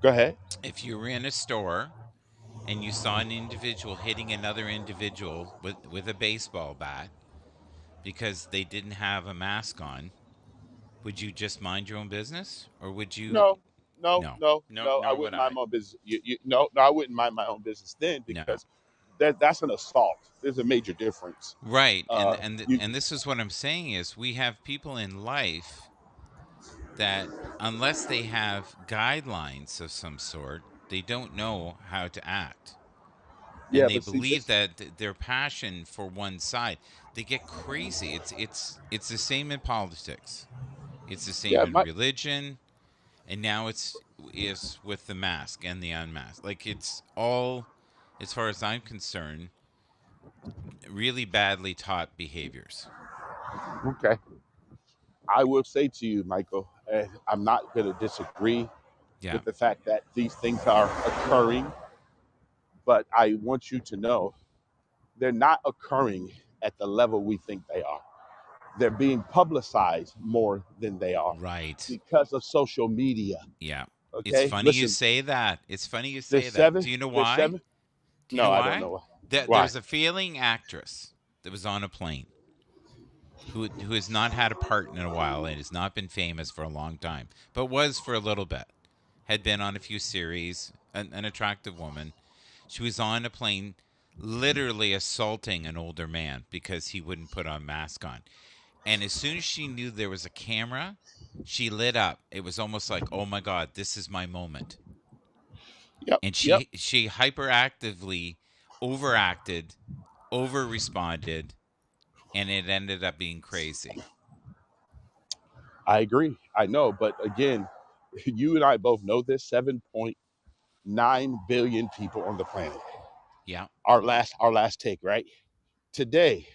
go ahead. If you were in a store and you saw an individual hitting another individual with a baseball bat, because they didn't have a mask on, would you just mind your own business, or would you? No, no, No, no, no, no. I nor would wouldn't mind I. my own business. No, no, I wouldn't mind my own business then No. because that's an assault. There's a major difference. Right, and Uh, you, and this is what I'm saying is we have people in life that unless they have guidelines of some sort, they don't know how to act. And yeah, they but see believe this. that their passion for one side, they get crazy. It's the same in politics. It's the same Yeah, in my religion, and now it's is with the mask and the unmask. Like it's all, as far as I'm concerned, really badly taught behaviors. okay. I will say to you, Michael, and I'm not going to disagree Yeah. with the fact that these things are occurring, but I want you to know they're not occurring at the level we think they are. They're being publicized more than they are Right. because of social media. Yeah. It's Okay, funny you listen, say that. It's funny you there's say that. seven, Do you know there's why? seven. Do you No, know I don't why? know There why. was a failing actress that was on a plane who has not had a part in a while and has not been famous for a long time, but was for a little bit. Had been on a few series, an attractive woman. She was on a plane literally assaulting an older man because he wouldn't put a mask on. And as soon as she knew there was a camera, she lit up. It was almost like, "Oh my god, this is my moment." Yep, And yep. she hyperactively overacted, over responded, and it ended up being crazy. I agree. I know, but again, you and I both know this. 7.9 billion people on the planet. Yeah. Our last take, right? Today,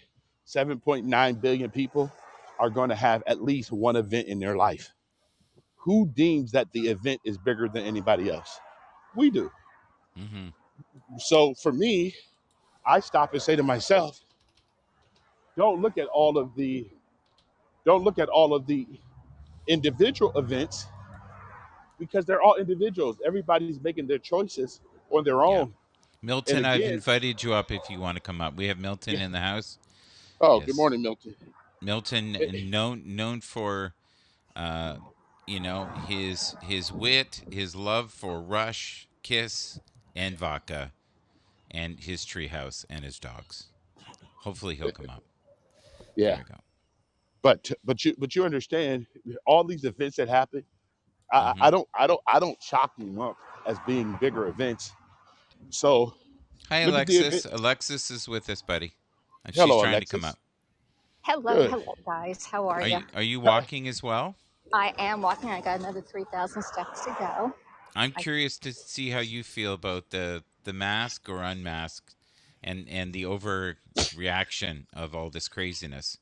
7.9 billion people are going to have at least one event in their life. Who deems that the event is bigger than anybody else? We do. Mhm. So for me, I stop and say to myself, don't look at all of the don't look at all of the individual events because they're all individuals. Everybody's making their choices on their Yeah. own. And Milton, I've again, invited you up if you want to come up. We have Milton yeah. in the house. Oh, good Yes. morning, Milton. Milton, Eh, known for uh his wit, his love for Rush, Kiss, and vodka, and his treehouse and his dogs. Hopefully he'll come up. There yeah, we go. but you understand all these events that happen. I, Hmm. I don't I don't I don't chalk them up as being bigger events. So Hi, look at the event. Alexis. Alexis is with us, buddy. She's Hello, trying to come Alexis. up. Hello, Good. hello, guys. How are you? Are you walking as well? I am walking. I got another 3,000 steps to go. I'm I, curious to see how you feel about the mask or unmasked, and the overreaction of all this craziness.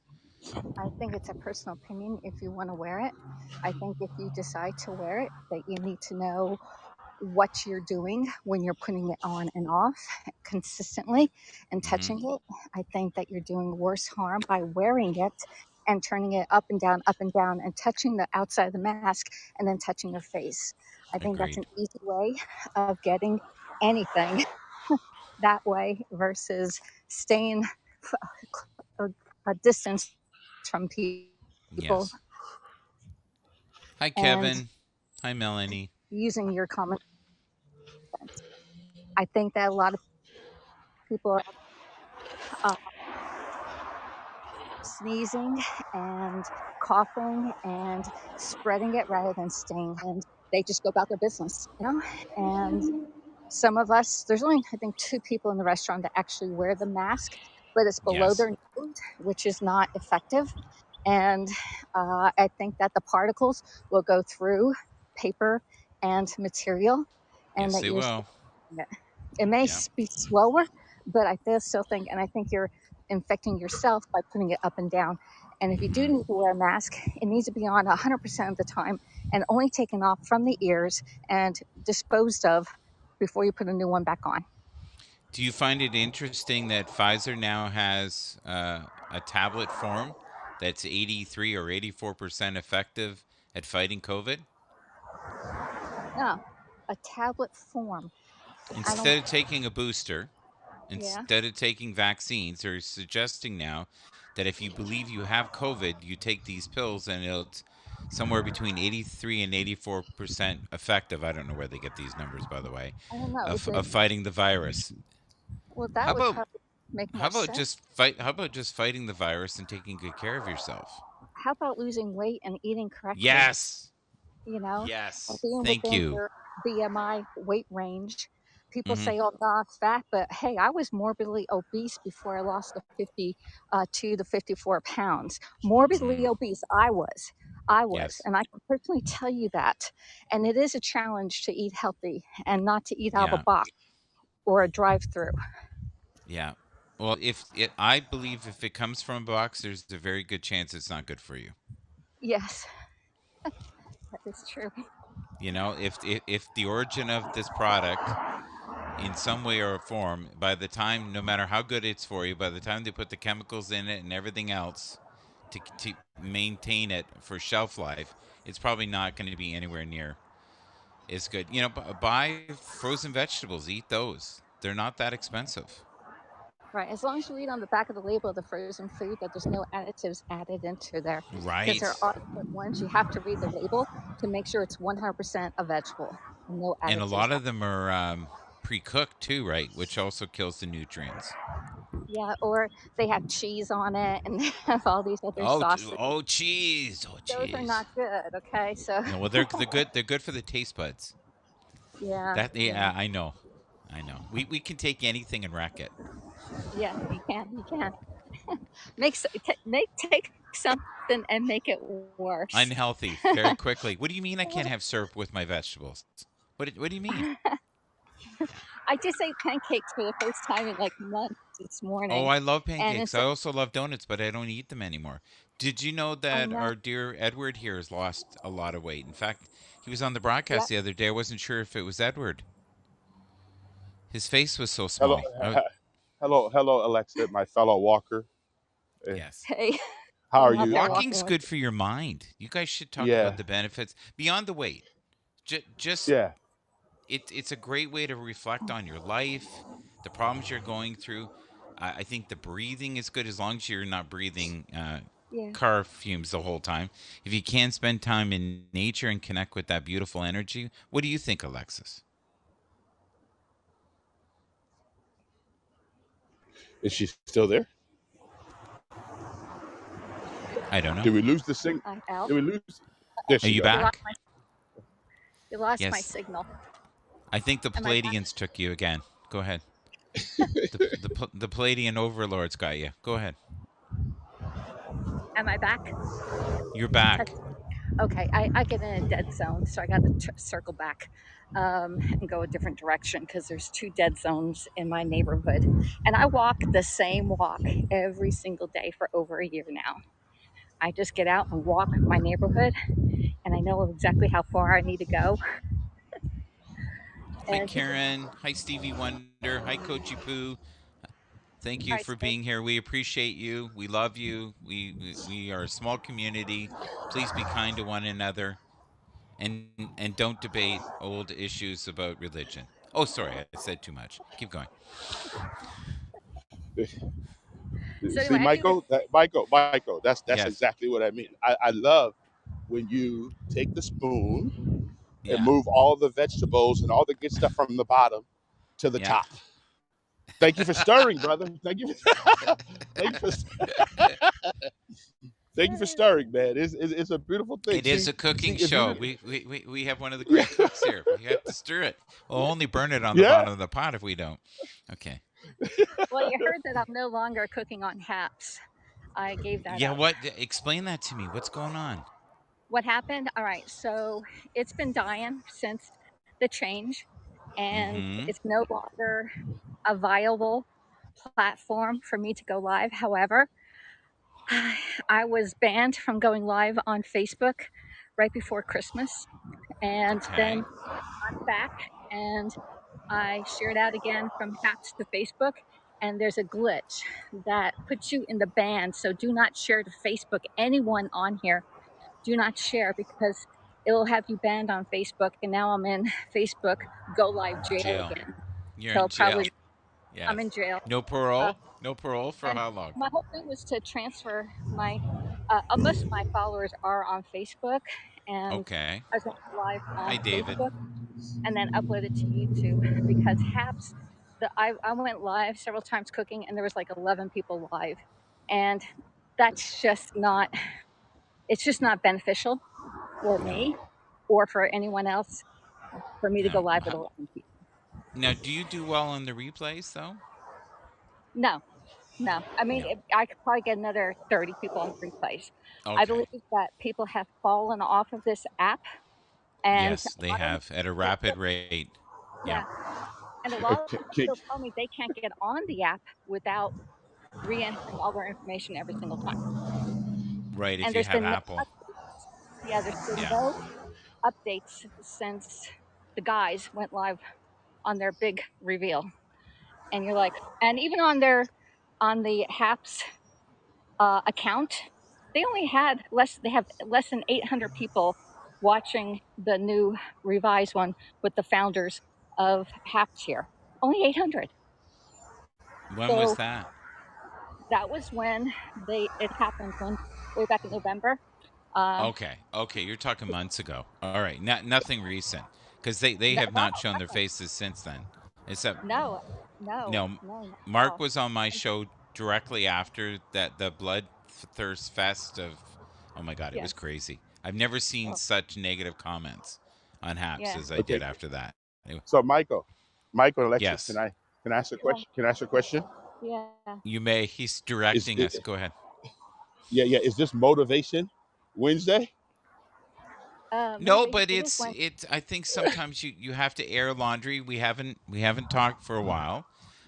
I think it's a personal opinion if you want to wear it. I think if you decide to wear it, that you need to know what you're doing when you're putting it on and off consistently and Hmm. touching it. I think that you're doing worse harm by wearing it and turning it up and down, and touching the outside of the mask and then touching your face. I think that's Agreed. an easy way of getting anything that way versus staying a, a distance from people Yes. Hi, and Kevin. Hi, Melanie. using your common sense. I think that a lot of people are sneezing and coughing and spreading it rather than staying, and they just go about their business, and some of us, there's only I think two people in the restaurant that actually wear the mask, but it's below Yes. their nose, which is not effective. And I think that the particles will go through paper and material, and Yes, that they you're will. it may Yeah. be slower, but still think, and I think you're infecting yourself by putting it up and down. And if you do Hmm. need to wear a mask, it needs to be on 100% of the time and only taken off from the ears and disposed of before you put a new one back on. Do you find it interesting that Pfizer now has a tablet form that's 83 or 84% effective at fighting COVID? Yeah, a tablet form. I don't. Instead of taking a booster, Yeah. instead of taking vaccines, they're suggesting now that if you believe you have COVID, you take these pills and it's somewhere between 83 and 84% effective. I don't know where they get these numbers, by the way, I don't know. Is it? of fighting the virus. Well, How that would about probably make how more about sense. just fight? How about just fighting the virus and taking good care of yourself? How about losing weight and eating correctly? Yes, You know, and yes. being Thank within you. your BMI weight range. People Hmm. say, "Oh, God, fat," but hey, I was morbidly obese before I lost the 52 to 54 pounds. Morbidly Mm, obese, I was, yes. and I can personally tell you that. And it is a challenge to eat healthy and not to eat out of a Yeah. box or a drive-through. Yeah. Well, if it, I believe if it comes from a box, there's a very good chance it's not good for you. Yes, that is true. You know, if the origin of this product in some way or form, by the time, no matter how good it's for you, by the time they put the chemicals in it and everything else to maintain it for shelf life, it's probably not going to be anywhere near as good. You know, buy frozen vegetables, eat those. They're not that expensive. Right, as long as you read on the back of the label of the frozen food that there's no additives added into there, because there Right. are certain ones you have to read the label to make sure it's 100% a vegetable and no And a additives. lot of them are pre-cooked too, right? Which also kills the nutrients. Yeah, or they have cheese on it and they have all these other Oh, sauces. oh, cheese! Oh, Those are cheese! not good, okay? So, No, well, they're good. They're good for the taste buds. yeah, That yeah, yeah, I know, I know. We can take anything and wreck it. yeah, you can. Take something and make it worse. Unhealthy very quickly. What do you mean I can't have syrup with my vegetables? What do you mean? I just ate pancakes for the first time in like months this Oh, morning, I love and pancakes. I instead, also love donuts, but I don't eat them anymore. Did you know I that know, our dear Edward here has lost a lot of weight? In fact, he was on the yeah, broadcast the other day. I wasn't sure if it was Edward. His face was so Hello, small. hello, Alexa, my fellow walker. Eh, Yes. hey, How I'm are out you? there walking Walking's with good for your mind. You guys should talk about Yeah, the benefits beyond the weight. Just yeah. it's a great way to reflect on your life, the problems you're going through. I think the breathing is good as long as you're not breathing yeah. car fumes the whole time. If you can spend time in nature and connect with that beautiful energy, what do you think, Alexis? Is she still there? I don't know. Did we lose the sing? I'm out. Did we lose? There Are she you go. You lost back? my you lost my Yes. signal. I think the Am I back? Palladians took you again. Go ahead. The Palladian overlords got you. Go ahead. Am I back? You're Test. back. Okay, I get in a dead zone, so I got to circle back and go a different direction because there's two dead zones in my neighborhood, and I walk the same walk every single day for over a year now. I just get out and walk my neighborhood, and I know exactly how far I need to go. Hi, And people, Karen. Hi, Stevie Wonder. Hi, Coachy Poo. Thank all you right, for Steve. being here. We appreciate you. We love you. We are a small community. Please be kind to one another and don't debate old issues about religion. Oh, sorry, I said too much. Keep going. So See, anyway, I do this. Michael. That's Yes. exactly what I mean. I love when you take the spoon and Yeah. move all the vegetables and all the good stuff from the bottom to the Yeah. top. Thank you for stirring, brother. Thank you. Thank you for thank you for stirring, man. It's a beautiful thing. It is a See cooking if you show. We have one of the yeah great cooks here. We have to stir it. We'll only burn it on the yeah bottom of the pot if we don't. Okay. Well, you heard that I'm no longer cooking on HAPS. I gave that Yeah, up. what explain that to me. What's going on? What happened? All right, so it's been dying since the change, and Mm-hmm. it's no longer a viable platform for me to go live. However, I was banned from going live on Facebook right before Christmas, and then Okay. I'm back and I shared out again from Hacks to Facebook. And there's a glitch that puts you in the ban. So do not share to Facebook. Anyone on here, do not share because it will have you banned on Facebook. And now I'm in Facebook go live jail Jail. again. You're So in probably jail. I'm Yes. in jail. No Uh, parole? No parole for And how long? my whole thing was to transfer my most of my followers are on Facebook, and Okay. I was going live Hi, on David. Facebook and then upload it to YouTube because Haps, I went live several times cooking and there was like 11 people live, and that's just not it's just not beneficial for No, me or for anyone else for me to go no. live with 11 people. Now, do you do well on the replays though? No, no. I mean, No. I could probably get another 30 people on replays. I Okay. believe that people have fallen off of this app, and Yes, a they lot of have at a them, rapid rate. Yeah. yeah, and a lot of Can, them can, still tell me they can't get on the app without re-entering all their information every single time. Right. If And you there's have been no Apple. updates. Yeah, there's been Yeah. no updates since the guys went live on their big reveal. And you're like, and even on the Haps account, they only had less. They have less than 800 people watching the new revised one with the founders of Haps here. Only 800. When was So that? that was when it happened when way back in November. Uh, Okay. Okay. You're talking months ago. All right. Nothing recent because they no, have no, not shown their faces since then. Except no, no, no, no, not at Mark all. was on my show directly after that the thirst fest of. Oh my God, it was Yes. crazy. I've never seen Oh, such negative comments on Haps yeah. as I okay. did after that. So Michael, Alexis, Yes, can I ask a Yeah. question? Can I ask a question? Yeah. you may. He's Is directing it, us. Go ahead. yeah, yeah. Is this motivation Wednesday? No, Motivation. but It is when. it's. I think sometimes you have to air laundry. We haven't talked for a while,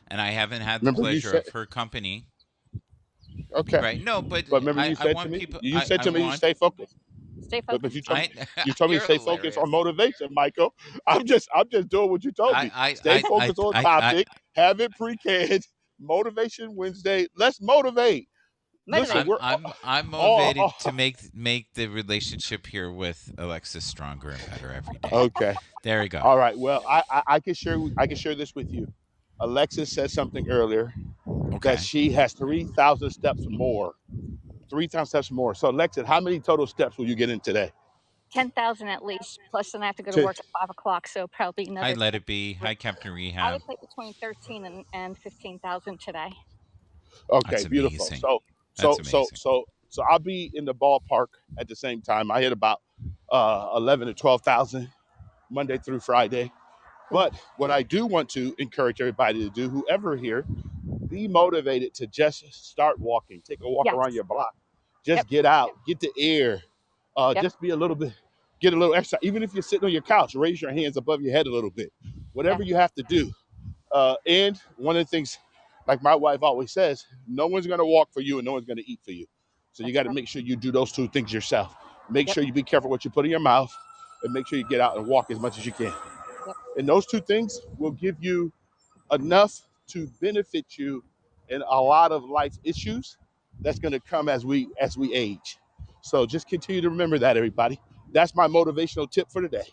and I haven't had the Remember you pleasure said of her company. okay, Right? No, but but remember I you I said to want me, people. you I said I to me you want. stay focused. Stay But focused. you told me to You're stay focused on hilarious. motivation, Michael. I'm just doing what you told me. I Stay I I focused on I I topic. Have it pre-canned. Motivation Wednesday. Let's motivate. Listen, Motivate. I'm I'm I'm all, motivated to all make the relationship here with Alexis stronger and better every day. okay. There you go. All right. Well, I can share this with you. Alexis said something earlier that Okay. she has 3,000 steps more. 3,000 steps more. So Alexis, how many total steps will you get in today? 10,000 at least. Plus, then I have to go to To, work at 5 o'clock, so probably Hi, another Let 10. It Be. Hi, Captain I would Rehab. say between 13 and 15,000 today. okay, That's beautiful. amazing. So That's so so amazing. so so I'll be in the ballpark at the same time. I hit about 11 to 12,000 Monday through Friday. Cool. But what I do want to encourage everybody to do, whoever here, be motivated to just start walking. Take a walk around Yes. your block. Yep. Just get out, get the air. Yep. Just be a little bit, get a little exercise. Even if you're sitting on your couch, raise your hands above your head a little bit. Yeah. Whatever you have to do. And one of the things, like my wife always says, no one's going to walk for you and no one's going to eat for you. So you That's got to right. make sure you do those two things yourself. Make Yep. sure you be careful what you put in your mouth and make sure you get out and walk as much as you can. Yep. And those two things will give you enough to benefit you in a lot of life issues that's going to come as we age. So just continue to remember that, everybody. That's my motivational tip for today.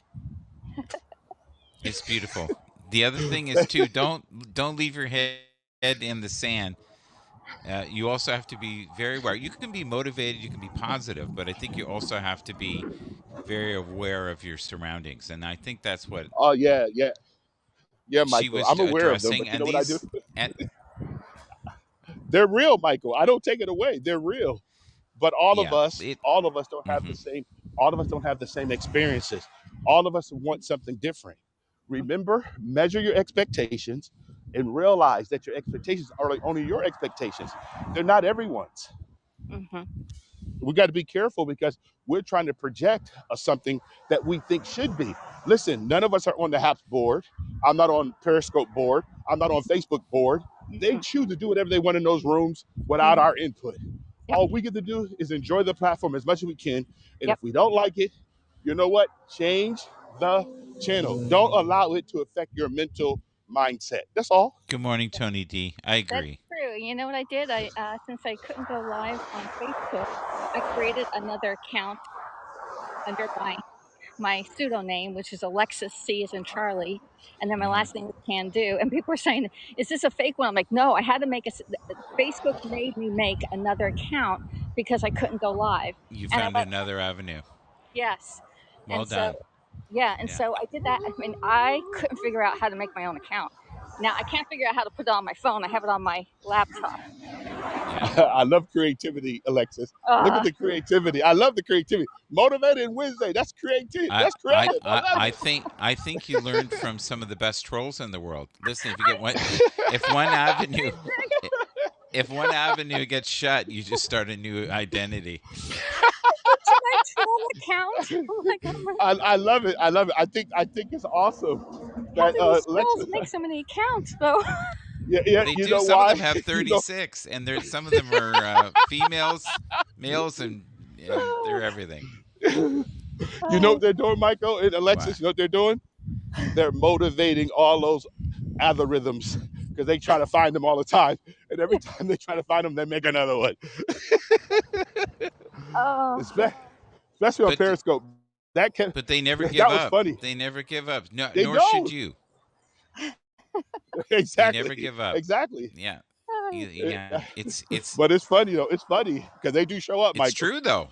It's beautiful. The other thing is too, don't leave your head in the sand. You also have to be very aware. You can be motivated, you can be positive, but I think you also have to be very aware of your surroundings. And I think that's what Oh yeah, yeah, yeah, she Michael. was I'm aware of them, addressing. but you know And what I do? these, and They're real, Michael. I don't take it away. They're real. But yeah, it. all of us don't have the Hmm. same. All of us don't have the same experiences. All of us want something different. Remember, measure your expectations, and realize that your expectations are like only your expectations. They're not everyone's. Mm-hmm. We got to be careful because we're trying to project something that we think should be. Listen, none of us are on the HAPS board. I'm not on Periscope board. I'm not on Facebook board. They Mm-hmm. choose to do whatever they want in those rooms without Mm-hmm. our input. Yep. All we get to do is enjoy the platform as much as we can. And Yep. if we don't like it, you know what? Change the channel. Don't allow it to affect your mental mindset. That's all. Good morning, Tony D. I That's agree. true. You know what I did? I since I couldn't go live on Facebook, I created another account under my my pseudo name, which is Alexis C as in Charlie, and then my Hmm. last name is Can Do. And people are saying, "Is this a fake one?" I'm like, "No, I had to make Facebook made me make another account because I couldn't go live." You And I found let another avenue. yes, Well and so done. yeah, and Yeah. so I did that. I mean, I couldn't figure out how to make my own account. Now I can't figure out how to put it on my phone. I have it on my laptop. Yeah. I love creativity, Alexis. Look at Uh, the creativity. I love the creativity. Motivated Wednesday. That's creative. I That's creative. I love I think you learned from some of the best trolls in the world. Listen, if you get one, if one avenue, if one avenue gets shut, you just start a new identity. to my troll account. I'm like, oh my, I love it. I love it. I think it's awesome how that do these trolls Alexis. make so many accounts though? Yeah, yeah. They You do. know Some of why? them have You know, 36, and there's some of them are females, males, and they're everything. you know Oh, what they're doing, Michael and Why? Alexis. You know what they're doing? They're motivating all those algorithms because they try to find them all the time, and every time they try to find them, they make another one. oh, Especially on But Periscope. That can but they never give that was up. funny. They never give up. No, They nor should don't you. They never exactly, give up. exactly. Yeah. Eh, Yeah. It's But it's funny though. It's funny because they do show up, it's Michael. true though.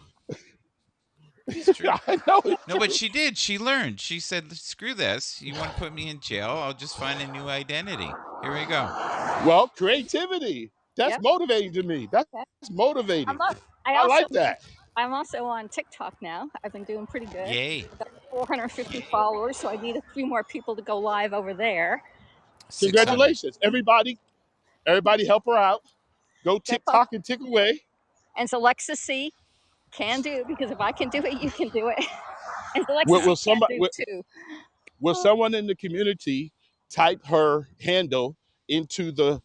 It's true. I know it's No, but true. she did. She learned. She said, "Screw this. You want to put me in jail? I'll just find a new identity. Here we go." Well, creativity. That's yep. motivating to me. That's Okay. motivating. I'm up. I I also like that. I'm also on TikTok now. I've been doing pretty good. Yay. I've got 450 followers, so I need a few more people to go live over there. But 600. Congratulations, everybody. Everybody, help her out. Go yep, oh, TikTok and tick away. and so Lexus C can do because if I can do it, you can do it. And Will, Lexus C will can somebody? do too. Will Oh, someone in the community type her handle into the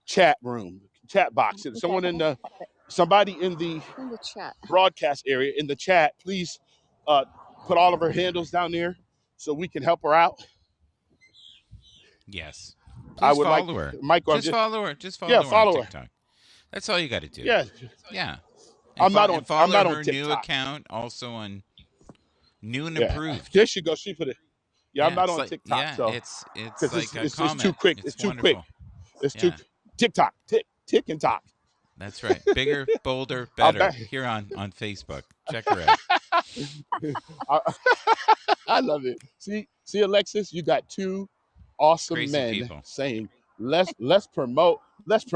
chat room, chat box? And okay, someone in hold the on. somebody in the In the chat. broadcast area in the chat, please uh, put all of her handles down there so we can help her out. Yes. I Please would like follow her. Michael. I'm Just just follow her. Just yeah, follow her on follow her. TikTok. That's all you got to do. Yeah, Yeah. And, I'm not on. and I'm follow not on her new TikTok. account also on New and Yeah, Improved. there she goes. She put it. Yeah, I'm Yeah, not it's on like TikTok, yeah, so it's because like a it's too comment. quick. It's It's too quick. wonderful. It's too Yeah. TikTok. Tick and talk. That's right. Bigger, bolder, I'll better. bet. Here on Facebook. Check her out. I, I love it. See, Alexis, you got two awesome Crazy men people. saying let's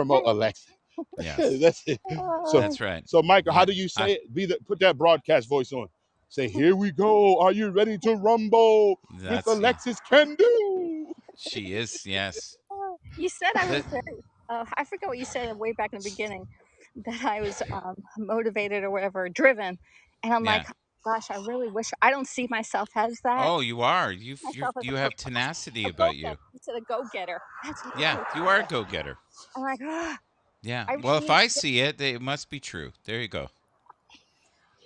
promote Alexis. Yes. That's it. So That's right. so Michael, how Yeah. do you say it? Put that broadcast voice on. Say, here we go. Are you ready to rumble with That's yeah. Alexis Can Do? She is. Yes. You said I was That, very. I forget what you said way back in the beginning that I was motivated or whatever, driven, and I'm like, yeah. gosh, I really wish I don't see myself as that. Oh, you are. Myself as You have tenacity a go about getter. you. You said a go getter. That's what Yeah, it is. you are a go-getter. I'm like, Yeah. I Well, really if need I to. see it, it must be true. There you go.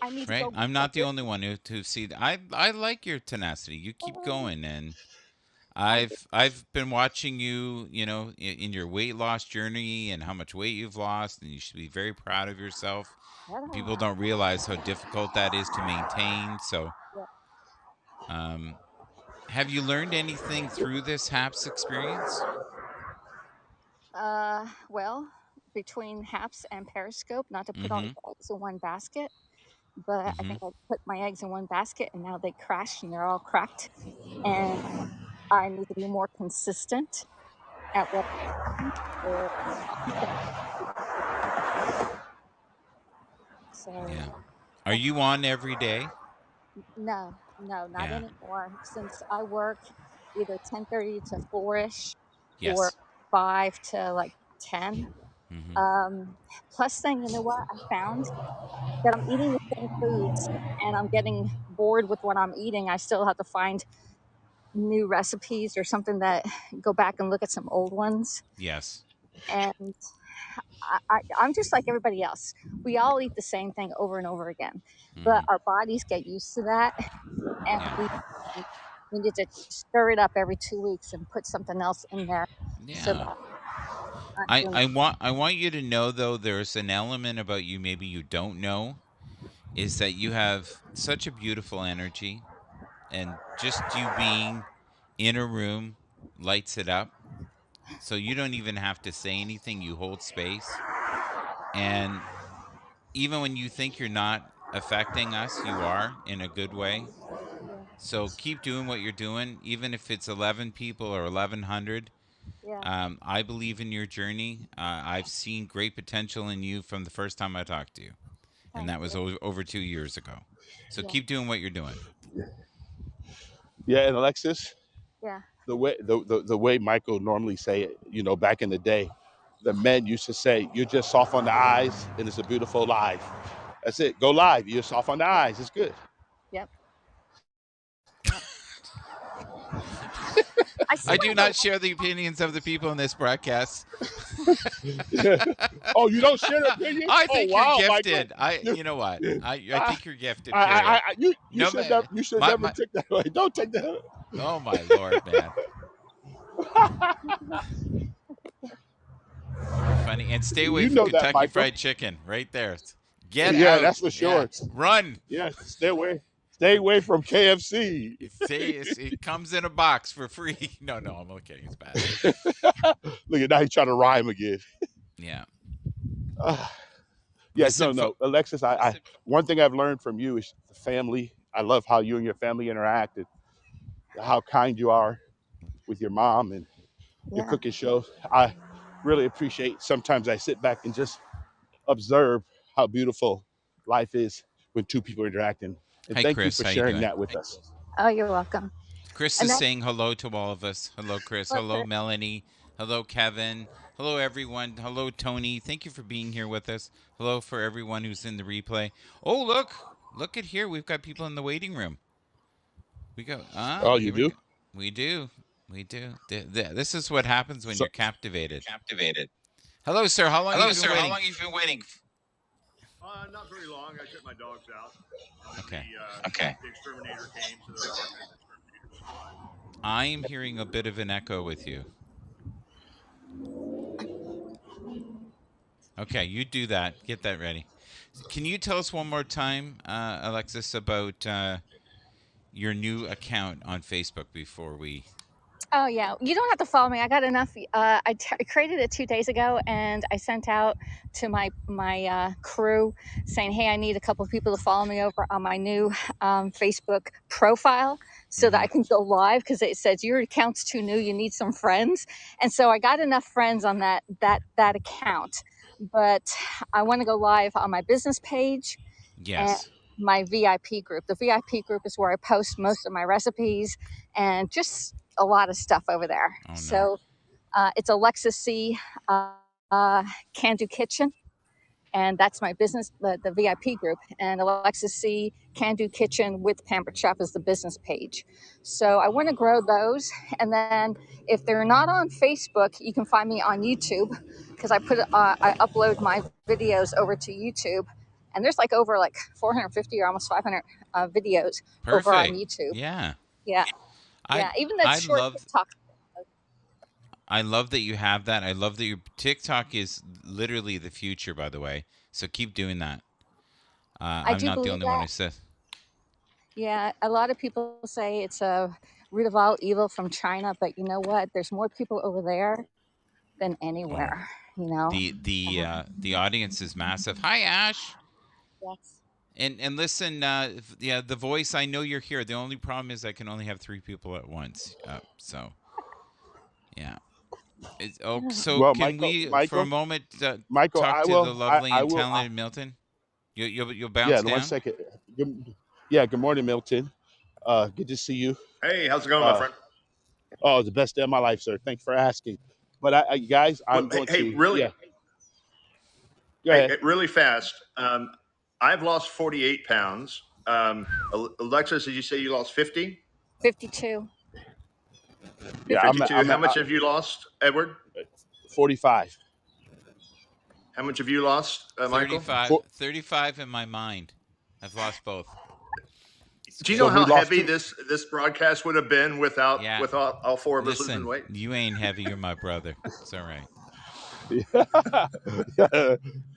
I need to Right? go I'm get not the this. only one who see that. I like your tenacity. You keep going, and I I've been watching you, in your weight loss journey and how much weight you've lost, and you should be very proud of yourself. People don't realize how difficult that is to maintain. So, yeah. um, have you learned anything through this HAPS experience? Well, between Haps and Periscope, not to put all Mm-hmm. your eggs in one basket, but I Mm-hmm. think I put my eggs in one basket and now they crashed and they're all cracked. And I need to be more consistent at what I'm doing. Or I'll keep getting Yeah. so Are that's you on every day? no, no, not Yeah. anymore. Since I work either 10:30 to 4ish or Yes. 5 to like 10. Mm-hmm. Um, Plus, then you know what I found that I'm eating the same foods and I'm getting bored with what I'm eating. I still have to find new recipes or something that go back and look at some old ones. Yes. And I'm just like everybody else. We all eat the same thing over and over again, but Mm-hmm. our bodies get used to that, and Yeah. we need to stir it up every 2 weeks and put something else in there so Yeah. that I'm I, doing. I want I want you to know though there's an element about you maybe you don't know is that you have such a beautiful energy. and just you being in a room lights it up. So you don't even have to say anything. You hold space. And even when you think you're not affecting us, you are in a good way. Yeah. So keep doing what you're doing, even if it's 11 people or 1,100. Yeah. I believe in your journey. I've seen great potential in you from the first time I talked to you, and Thank that was you. over 2 years ago. So Yeah. keep doing what you're doing. Yeah, and Alexis, Yeah. the way Michael normally say it, back in the day, the men used to say, "You're just soft on the eyes, and it's a beautiful life." That's it. Go live. You're soft on the eyes. It's good. Yep. Yep. I still I want do to go not share the opinions of the people in this broadcast. Oh, you don't share opinions? I Oh, think you're wow, Michael. gifted. You, You know what? I I, think you're gifted. Period. you No, should never, my take that away. Don't take that. oh my lord, man, you're funny. And stay away You from know that, Kentucky Michael. Fried Chicken. Right there. Get Yeah, out. that's for Yeah, sure. run. Yeah, stay away. Stay away from KFC. It comes in a box for free. No, no, I'm only kidding. It's bad. Look at now he's trying to rhyme again. Yeah. Uh, yeah, Listen, no. Alexis, I one thing I've learned from you is the family. I love how you and your family interact and how kind you are with your mom and your Yeah. cooking shows. I really appreciate. Sometimes I sit back and just observe how beautiful life is when two people are interacting. And hi thank you Chris, for how you sharing doing? that with us. Oh, you're welcome. Chris And is that's saying hello to all of us. Hello, Chris. what's Hello, it. Melanie. Hello, Kevin. Hello, everyone. Hello, Tony. Thank you for being here with us. Hello for everyone who's in the replay. Oh, look. Look at here. We've got people in the waiting room. We go. Oh, you Here we do? go. We do. We do. This is what happens when So, you're captivated. Hello, sir. How long have you been waiting? Not very long. I took my dogs out, and then Okay. the exterminator came, so there are no exterminators nearby. I am hearing a bit of an echo with you. Okay, you do that. Get that ready. Can you tell us one more time, Alexis, about your new account on Facebook before we? Oh yeah, you don't have to follow me. I got enough. I created it 2 days ago, and I sent out to my crew saying, "Hey, I need a couple of people to follow me over on my new Facebook profile so that Mm-hmm. I can go live because it says your account's too new. You need some friends." And so I got enough friends on that account, but I want to go live on my business page and Yes. my VIP group. The VIP group is where I post most of my recipes and just a lot of stuff over there. Oh no. So it's Alexa C. Uh, Can Do Kitchen, and that's my business, the VIP group. And Alexa C. Can Do Kitchen with Pampered Chef is the business page. So I want to grow those, and then if they're not on Facebook, you can find me on YouTube because I upload my videos over to YouTube, and there's like over like 450 or almost 500 videos over on Perfect. YouTube. Yeah. Yeah, I yeah. Even the I short love TikTok. I love that you have that. I love that your TikTok is literally the future, by the way. So keep doing that. I I'm do not the believe only one that. who says. Yeah, a lot of people say it's a root of all evil from China, but you know what? There's more people over there than Oh, anywhere. You know. the audience is massive. Hi, Ash. Yes. And listen, yeah, the voice. I know you're here. The only problem is I can only have three people at once. So yeah. So well, can we, for a moment, Michael, talk to the lovely I and will. talented Milton? You'll Yeah, bounce one down. second. Yeah, good morning, Milton. Good to see you. Hey, how's it going, my Uh, friend? oh, the best day of my life, sir. Thanks for asking. But guys, Well, I'm going hey, to. really, Yeah, go ahead. really fast. I've lost 48 pounds. Alexis, did you say you lost 50? 52. Yeah, 52. How much have you lost, Edward? 45. How much have you lost, Michael? 35, For, 35 in my mind. I've lost both. Do you so know we how lost heavy two. this broadcast would have been without Yeah. all four of us losing Listen, weight? you ain't heavy. You're my brother. It's all right.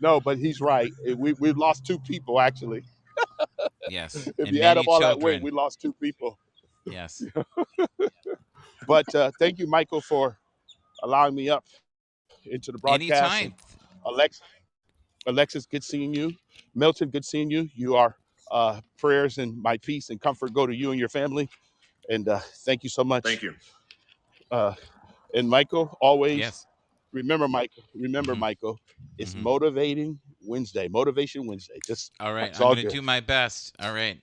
No, but he's right. We've lost two people actually. Yes, If and you add up many all that weight, children. we lost two people. Yes. But thank you, Michael, for allowing me up into the broadcast. And Anytime. Alex, Alexis, good seeing you. Milton, good seeing you. You are prayers and my peace and comfort go to you and your family. And thank you so much. Thank you. Uh, and Michael, always Yes. remember, Michael. Remember, Mm-hmm. Michael. It's Mm-hmm. motivating Wednesday, motivation Wednesday. Just All right. it's I'm all gonna good. do my best. All right.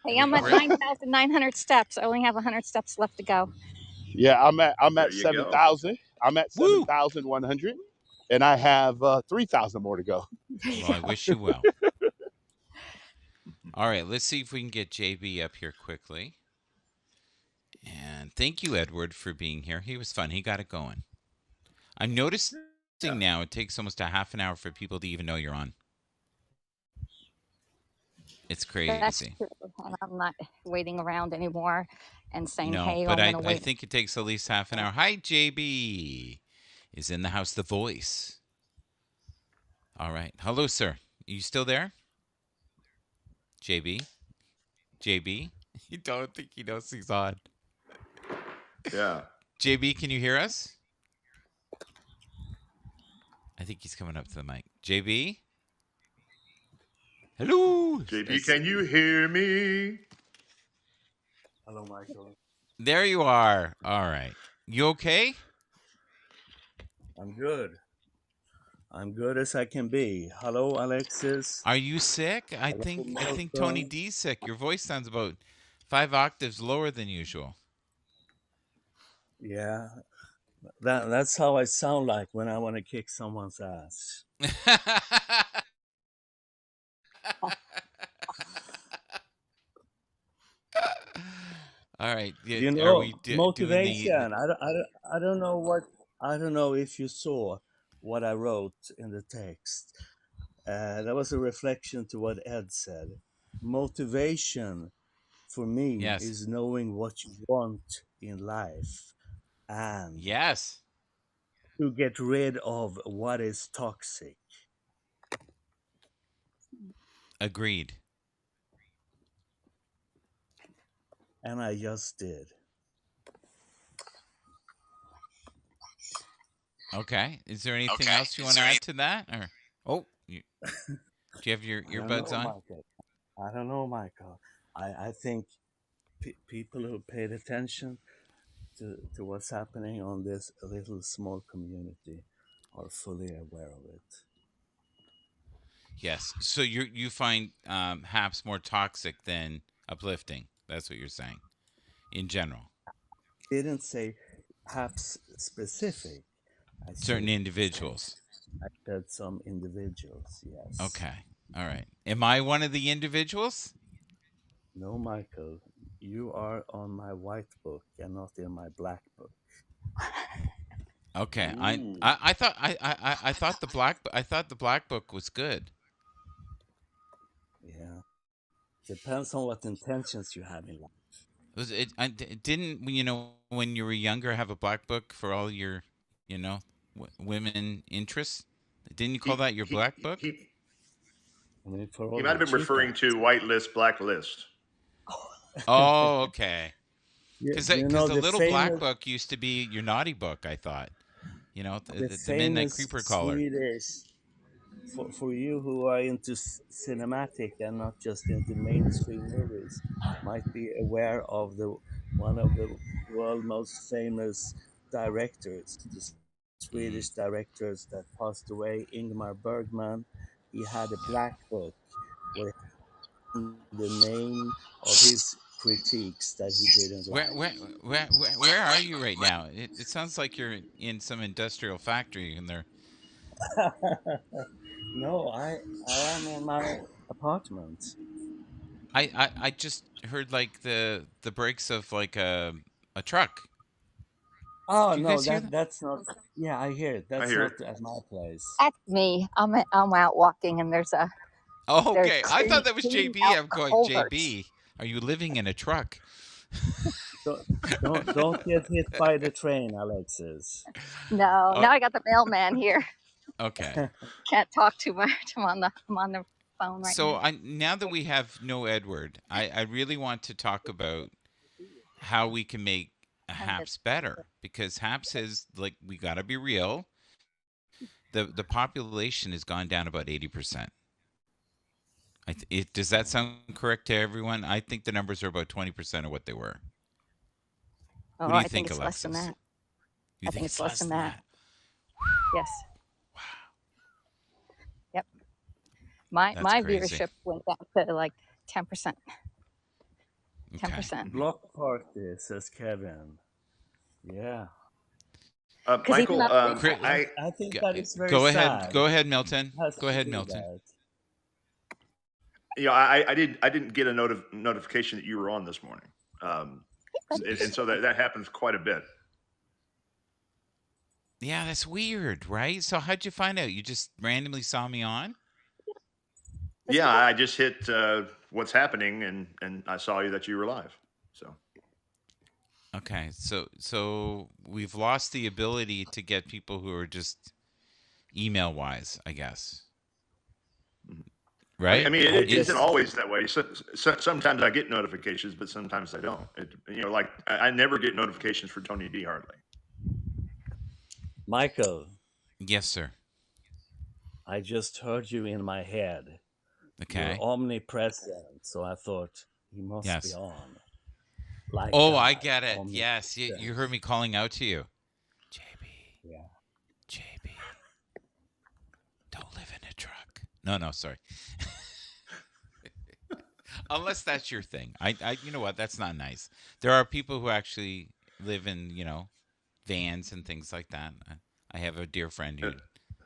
Hey, I'm at We're 9,900 steps. I only have 100 steps left to go. Yeah, I'm There at you seven go. thousand. I'm at seven woo. thousand one hundred, and I have 3,000 more to go. There you Well, I go. wish you well. All right. Let's see if we can get JB up here quickly. And thank you, Edward, for being here. He was fun. He got it going. I'm noticing now it Yeah. takes almost a half an hour for people to even know you're on. It's crazy. That's true. And I'm not waiting around anymore and saying, No, hey, but I'm going I to I wait. think it takes at least half an hour. Hi, JB is in the house. The voice. All right. Hello, sir. You still there? JB? JB? You don't think he knows he's on. Yeah. JB, can you hear us? I think he's coming up to the mic. JB? Hello. JP, can you hear me? Hello, Michael. There you are. All right. You okay? I'm good. I'm good as I can be. Hello, Alexis. Are you sick? I Hello, think I think Tony Milton. D's sick. Your voice sounds about 5 octaves lower than usual. Yeah, that's how I sound like when I want to kick someone's ass. All right. You Are know, we doing the? motivation. I don't know what I don't know if you saw what I wrote in the text. That was a reflection to what Ed said. Motivation for me Yes. is knowing what you want in life and Yes. to get rid of what is toxic. Agreed. And I just did. Okay. Is there anything Okay. else you Is want to there any? add to that? Or do you have your I don't earbuds know, on? Michael. I don't know, Michael. I think people who paid attention to what's happening on this little small community are fully aware of it. Yes. So you find haps more toxic than uplifting. That's what you're saying in general. Didn't say perhaps specific. I Certain said individuals. I said some individuals. Yes. Okay. All right. Am I one of the individuals? No, Michael. You are on my white book and not in my black book. Okay. Ooh. I thought I thought the black book was good. Yeah. Depends on what intentions you have in life. Was it? Didn't when you were younger have a black book for all your women interests? Didn't you call He that your he black book? he I mean, for he all might the have been referring chicas. to white list, black list. Oh, okay. You Because know the little black book used to be your naughty book. I thought, the the Midnight famous Creeper caller. Swedish for you who are into cinematic and not just into mainstream movies might be aware of the one of the world most famous directors, the Mm. Swedish directors that passed away, Ingmar Bergman. He had a black book where the name of his critiques that he didn't Where like. where where are you right now? It sounds like you're in some industrial factory and they're No, I am in my apartment. I just heard like the brakes of like a truck. Oh Do you no, guys hear that? that's not. Yeah, I hear it. I That's hear it. not at my place. That's me. I'm out walking and Oh, they're okay. I thought that was cleaning JB. out I'm going, culverts. JB, are you living in a truck? Don't don't get hit by the train, Alexis. No, Oh, now I got the mailman here. okay. Can't talk too much. I'm on the phone right So now. now that we have no Edward, I really want to talk about how we can make And Haps better, because Haps is like, we got to be real. The population has gone down about 80%. Does that sound correct to everyone? I think the numbers are about 20% of what they were. oh, What do you I think think, it's less than Alexis? that. You I think think it's it's less less than than that. that? Yes. Wow, Yep. My that's my crazy. viewership went down to like 10%. Okay. 10%. Block party, says Kevin. Yeah. Because even Michael, on Chris, replays. I think that is very go ahead. sad. Go ahead, Milton. It has Go to ahead, do Milton. that. I didn't get a notification that you were on this morning, and so that happens quite a bit. Yeah, that's weird, right? So how'd you find out? You just randomly saw me on? That's Yeah, correct. I just hit what's happening, and I saw you that you were live. So Okay, so we've lost the ability to get people who are just email wise, I guess. I Right? mean, I it isn't just, always that way. Sometimes I get notifications, but sometimes I don't. Like I never get notifications for Tony D hardly. Michael, Yes, sir. I just heard you in my head. You're Okay. omnipresent, so I thought he must be Yes. on. Like Oh, I God, get it. Yes, you heard omnipresent. me calling out to you. JB, Yeah. JB, don't live in a truck. No, sorry. Unless that's your thing. You know what? That's not nice. There are people who actually live in, vans and things like that. I have a dear friend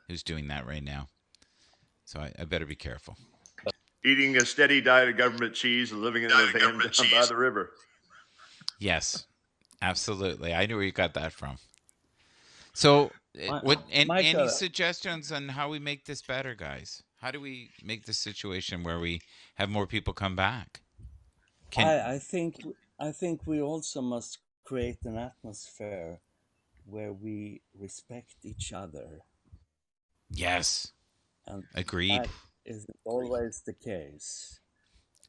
who's doing that right now. So I better be careful. Eating a steady diet of government cheese and living in a van down by the river. Yes, absolutely. I knew where you got that from. So, what and any Michael, suggestions on how we make this better, guys? How do we make this situation where we have more people come back? Can I think we also must create an atmosphere where we respect each other, Yes, and agreed. that isn't always the case.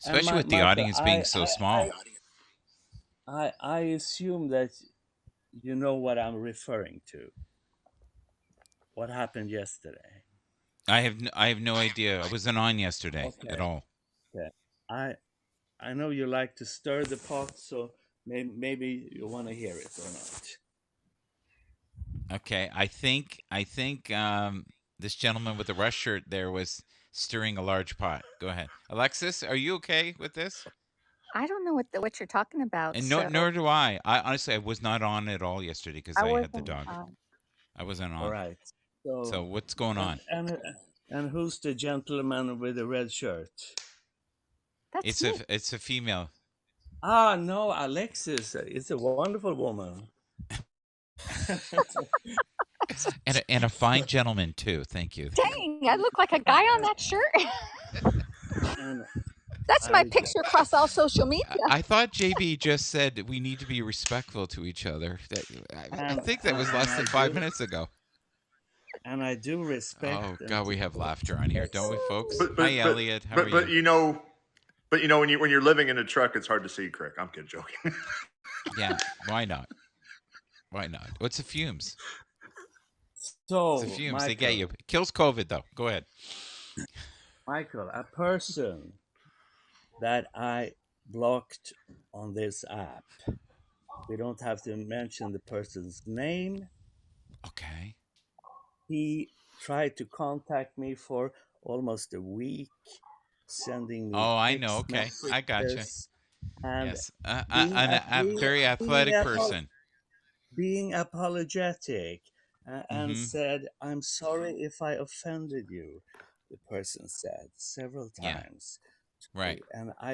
And Especially with the Michael, audience being so small. I assume that you know what I'm referring to. What happened yesterday? I have no idea. I wasn't on yesterday at Okay, all. okay. I I know you like to stir the pot, so maybe you want to hear it or not. Okay, I think this gentleman with the rush shirt there was stirring a large pot. Go ahead, Alexis. Are you okay with this? I don't know what you're talking about. And So nor do I. I honestly, I was not on at all yesterday because I I had the wasn't. dog. I wasn't All on. right. So So what's going and on? and and who's the gentleman with the red shirt? That's me. It's a female Ah, no, Alexis. It's a wonderful woman. and a fine gentleman too. Thank you. Dang, I look like a guy on that shirt. and That's my I picture across all social media. I thought JB just said we need to be respectful to each other. I think that was less than 5 minutes ago. and I do respect Oh and God, we have laughter on here, don't we, folks? But Hi, but but Elliot. How are but you? when you're living in a truck, it's hard to see, Crick. I'm kidding, joking. Yeah. Why not? Why not? What's the fumes? It's the so fumes. They get Michael, you. It kills COVID though. Go ahead. a person that I blocked on this app. We don't have to mention the person's name. Okay. He tried to contact me for almost a week, sending me Oh, I know. text Okay, I gotcha. messages and Yes, being a very athletic person. being apologetic, and Mm-hmm. said, "I'm sorry if I offended you." The person said several Yeah. times, Right. and I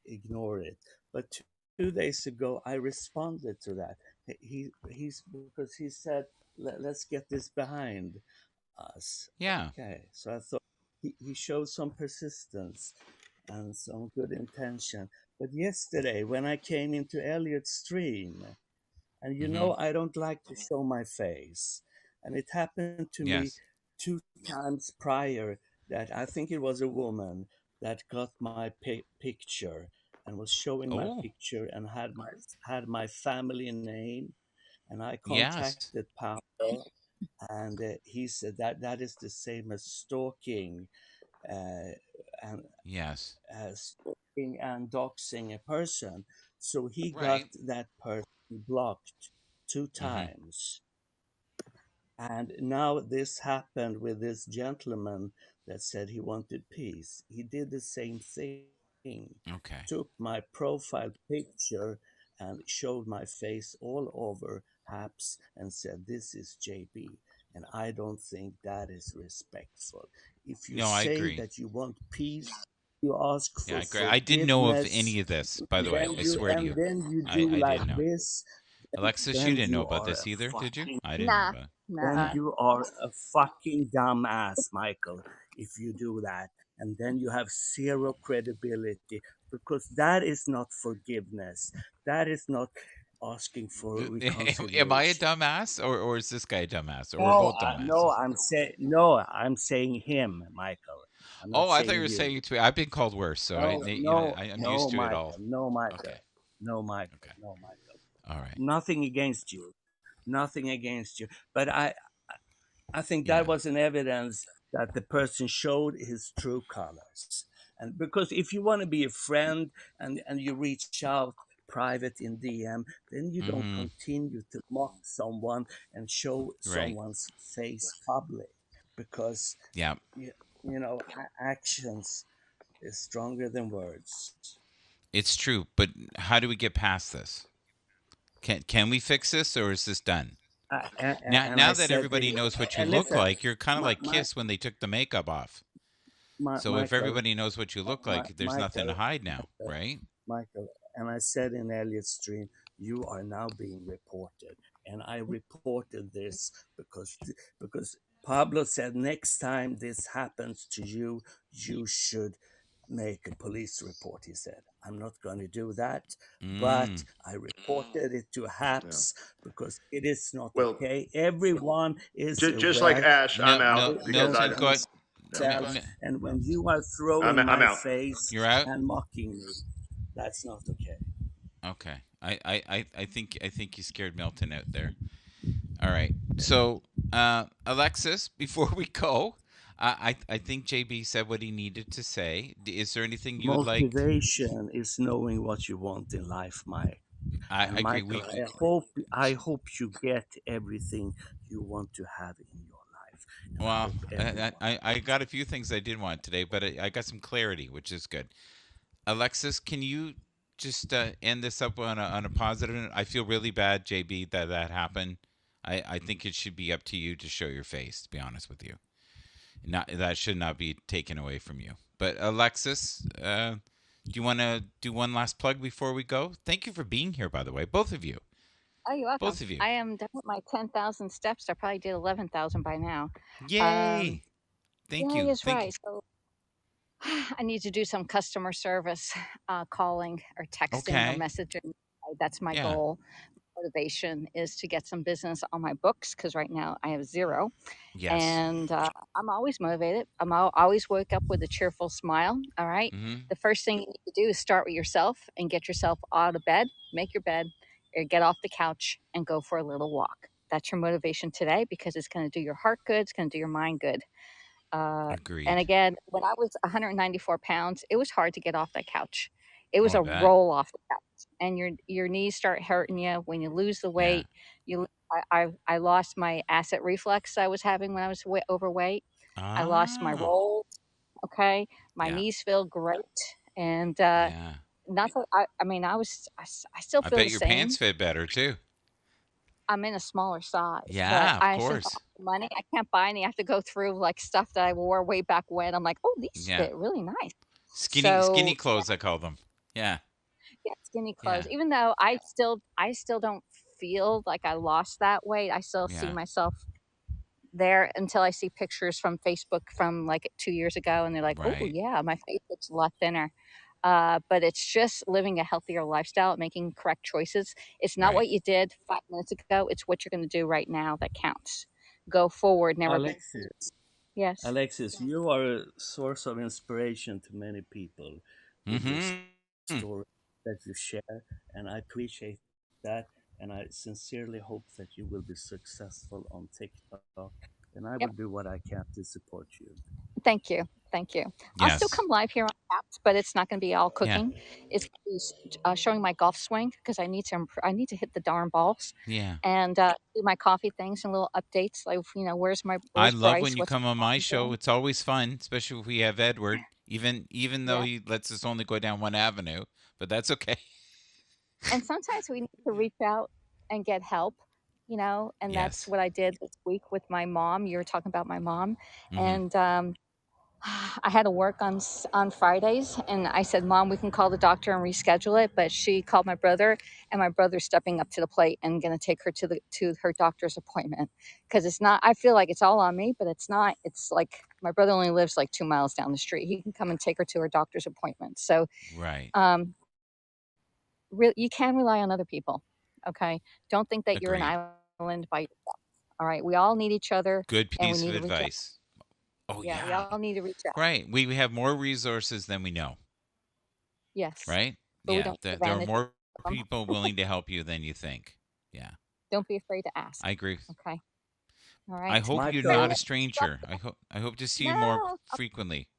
ignore it. But 2 days ago, I responded to that. He's because he said, Let's get this behind us." Yeah. Okay, so I thought he showed some persistence and some good intention. But yesterday, when I came into Elliot's stream, and Mm-hmm. I don't like to show my face, and it happened to me Yes. 2 times prior that I think it was a woman that got my picture, and was showing my Oh, picture and had my family name, and I yes. contacted Pablo, and he said that that is the same as stalking, uh, and Yes. stalking and doxing a person. So he got Right. that person blocked two Mm-hmm. times. And now this happened with this gentleman that said he wanted peace. He did the same thing, Okay. took my profile picture and showed my face all over apps and said, "This is JB." And I don't think that is respectful. If you No, I say agree. that you want peace, you ask Yeah, I for agree. I didn't know of forgiveness, any of this, by the way. I swear to and you. then you do I like didn't know. this, Alexis, you then didn't know you about are a this either, did you? fucking I didn't know Nah, about it. then nah. you are a fucking dumbass, Michael, if you do that. And then you have zero credibility because that is not forgiveness. That is not asking for Am I a reconciliation. dumbass, or is this guy a dumbass, or we're No, both no, dumbasses? I'm saying him, Michael. I'm not Oh, I thought you saying were you. saying it to me. I've been called worse, so No, no, I'm no, used to it all. Michael, no, Okay. Michael, no, Michael, Okay. no, Michael. All right. Nothing against you, nothing against you. But I think that Yeah. was an evidence that the person showed his true colors. And because if you want to be a friend and you reach out private in DM, then you don't Mm-hmm. continue to mock someone and show Right. someone's face public because Yeah. you, actions is stronger than words. It's true, but how do we get past this? Can we fix this, or is this done? And Now I that said to everybody him, knows what you and look listen, like, you're kind of my, like my, Kiss when they took the makeup off. So if Michael, everybody knows what you look like, there's nothing to Michael, hide now, right? Michael, and I said in Elliot's stream, you are now being reported, and I reported this because Pablo said next time this happens to you, you should make a police report. He said, I'm not going to do that, but Mm. I reported it to Yeah. HAPS because it is not Well, okay. Everyone is just like aware Ash, I'm No, out no, because intelligence I. Milton, go and ahead. Yeah. self, and when you are throwing I'm my out. face You're out. and mocking me, that's not okay. Okay. I think you scared Milton out there. All right. So, Alexis, before we go, I think JB said what he needed to say. Is there anything you would like? Motivation is knowing what you want in life, Mike. I And agree. Michael, I hope you get everything you want to have in your life, and I Well, hope everyone. I got a few things I did want today, but I got some clarity, which is good. Alexis, can you just end this up on a positive note? I feel really bad, JB, that that happened. I think it should be up to you to show your face. To be honest with you, not that should not be taken away from you. But Alexis, do you want to do one last plug before we go? Thank you for being here, by the way, both of you. Oh, you're welcome. Both of you. I am done with my 10,000 steps. I probably did 11,000 by now. Um, Yay! Thank Yay you. is Thank you. right. So I need to do some customer service, calling or texting or Okay. messaging. That's my Yeah. goal. Motivation is to get some business on my books because right now I have zero. Yes. And I'm always motivated. Always wake up with a cheerful smile. All right. Mm-hmm. The first thing you need to do is start with yourself and get yourself out of bed, make your bed, or get off the couch and go for a little walk. That's your motivation today because it's going to do your heart good. It's going to do your mind good. And Agreed. again, when I was 194 pounds, it was hard to get off that couch. It Oh, was I a bet. roll off the couch, and your knees start hurting you when you lose the Yeah. weight. You, I lost my acid reflux I was having when I was overweight. I lost my Ah. roll. Okay, my Yeah. knees feel great, and Yeah. nothing. I mean, I still I feel bet the your same. pants fit better too. I'm in a smaller size, but Yeah, of I spent all course. the money. I can't buy any. I have to go through like stuff that I wore way back when. I'm like, oh, these Yeah. fit really nice. Skinny So clothes I call them. Yeah. yeah, skinny clothes. Yeah. Even though I still don't feel like I lost that weight. I still see Yeah. myself there until I see pictures from Facebook from like 2 years ago, and they're like, oh Right. yeah, my face looks a lot thinner. But it's just living a healthier lifestyle, making correct choices. It's not Right. what you did 5 minutes ago. It's what you're going to do right now that counts. Go forward, never back. Alexis, Yes. Alexis, you are a source of inspiration to many people with your Mm-hmm. story. that you share, and I appreciate that. And I sincerely hope that you will be successful on TikTok. And I will Yep. do what I can to support you. Thank you. Thank you. I'll still Yes. come live here on apps, but it's not going to be all Yeah. cooking. It's gonna be showing my golf swing because I need to hit the darn balls, Yeah. and do my coffee things and little updates like I where's love when Bryce, you what's come on my my mom show. doing? It's always fun, especially if we have Edward. Even though Yeah. he lets us only go down one avenue, but that's okay. And sometimes we need to reach out and get help, and that's Yes. what I did this week with my mom. You were talking about my mom, Mm-hmm. and I had to work on Fridays, and I said, "Mom, we can call the doctor and reschedule it." But she called my brother, and my brother's stepping up to the plate and going to take her to her doctor's appointment because it's not. I feel like it's all on me, but it's not. It's like my brother only lives like 2 miles down the street. He can come and take her to her doctor's appointment. So Right. um, you can rely on other people. Okay, don't think that you're an Agreed. island by yourself. All right, we all need each other, Good and we piece of need to reach out. advice. Oh Yeah, we yeah. all need to reach out. Right. We have more resources than we know. Yes, Right. but we Yeah. don't take There are advantage more of them. people willing to help you than you think. Yeah. Don't be afraid to ask. I agree. Okay. All I right. hope you're not Michael, a stranger. I hope to see you more No, frequently.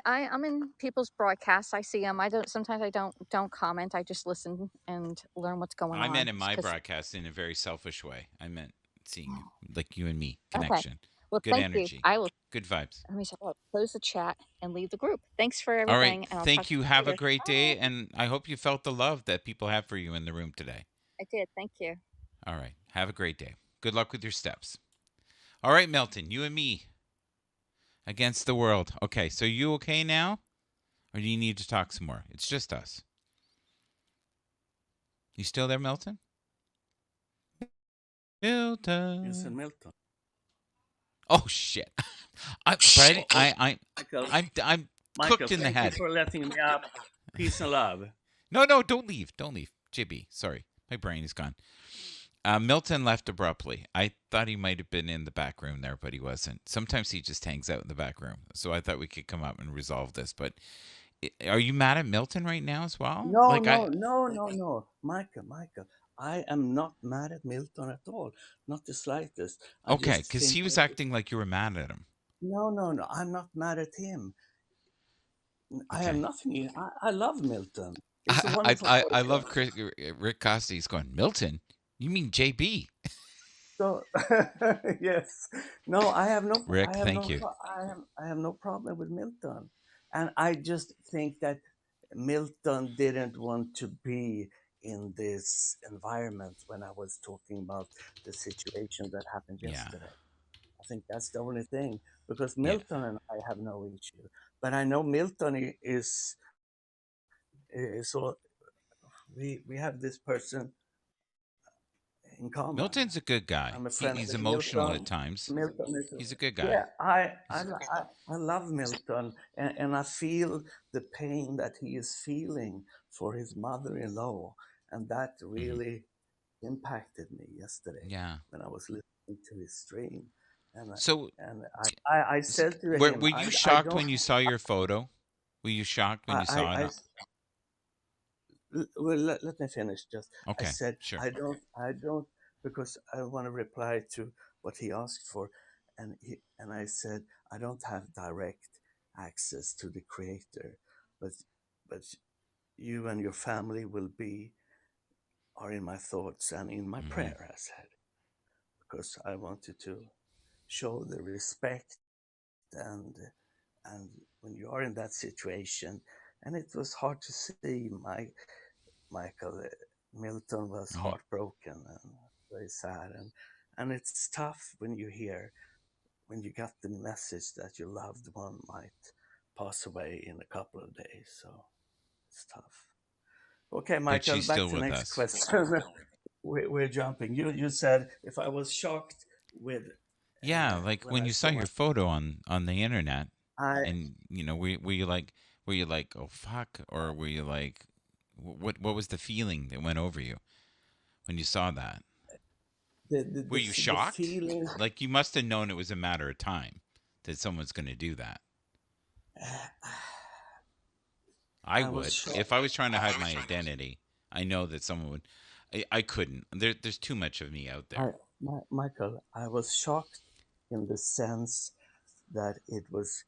I'm in people's broadcasts. I see them. I don't. Sometimes I don't comment. I just listen and learn what's going I meant on. in my Because broadcast in a very selfish way. I meant seeing you, like you and me, okay. connection, Well, good thank you. energy, I will. good vibes. Let me close the chat and leave the group. Thanks for All right. everything, and I'll talk Thank to you. you Have a later. great Bye. day. And I hope you felt the love that people have for you in the room today. I did. Thank you. All right. Have a great day. Good luck with your steps. All right, Milton, you and me against the world. Okay. So you okay now? Or do you need to talk some more? It's just us. You still there, Milton? you said Milton. Milton. Oh shit! Michael, I'm Michael, cooked in the thank you head. for letting me up. Peace and love. No, don't leave, don't leave. JB, sorry, my brain is gone. Milton left abruptly. I thought he might have been in the back room there, but he wasn't. Sometimes he just hangs out in the back room. So I thought we could come up and resolve this. But are you mad at Milton right now as well? No, Like no, no, no, no. Michael, I am not mad at Milton at all. Not the slightest. I okay, just because think he was that, acting like you were mad at him. no, no, no. I'm not mad at him. I have Okay. nothing. I love Milton. He's a wonderful I person. love Rick Costa. He's going, Milton? You mean JB? So yes, no, Rick, thank you. I have no problem with Milton, and I just think that Milton didn't want to be in this environment when I was talking about the situation that happened Yeah. yesterday. I think that's the only thing because Yeah. Milton and I have no issue, but I know Milton is so we have this person in common. Milton's a good guy. I'm a friend He's with emotional at Milton. times. Milton is, He's a good guy. yeah, He's I love Milton, and I feel the pain that he is feeling for his mother-in-law, and that mhm. really impacted me yesterday Yeah. when I was listening to his stream, and So, I said to him, were you I shocked don't, when you saw your photo? Were you shocked when you saw it? well, let me finish. Just I Okay, said sure. I don't because I want to reply to what he asked for, and I said I don't have direct access to the creator, but but you and your family will be are in my thoughts and in my Hmm. prayer. I said because I wanted to show the respect and and when you are in that situation, and it was hard to see Michael Milton was Hmm. heartbroken and very sad, and it's tough when you hear when you got the message that your loved one might pass away in a couple of days. So it's tough. Okay, But Michael, she's back still to with next us. question. We're jumping. You said if I was shocked with Yeah, like when when I you saw saw my your photo on the internet, I and were you like, oh fuck, or were you like, what was the feeling that went over you when you saw that? Were you the shocked? feeling Like you must have known it was a matter of time that someone's going to do that. I I was would. shocked. If I was trying to hide my identity, I know that someone would. I couldn't. There's too much of me out there. Michael, I was shocked in the sense that it was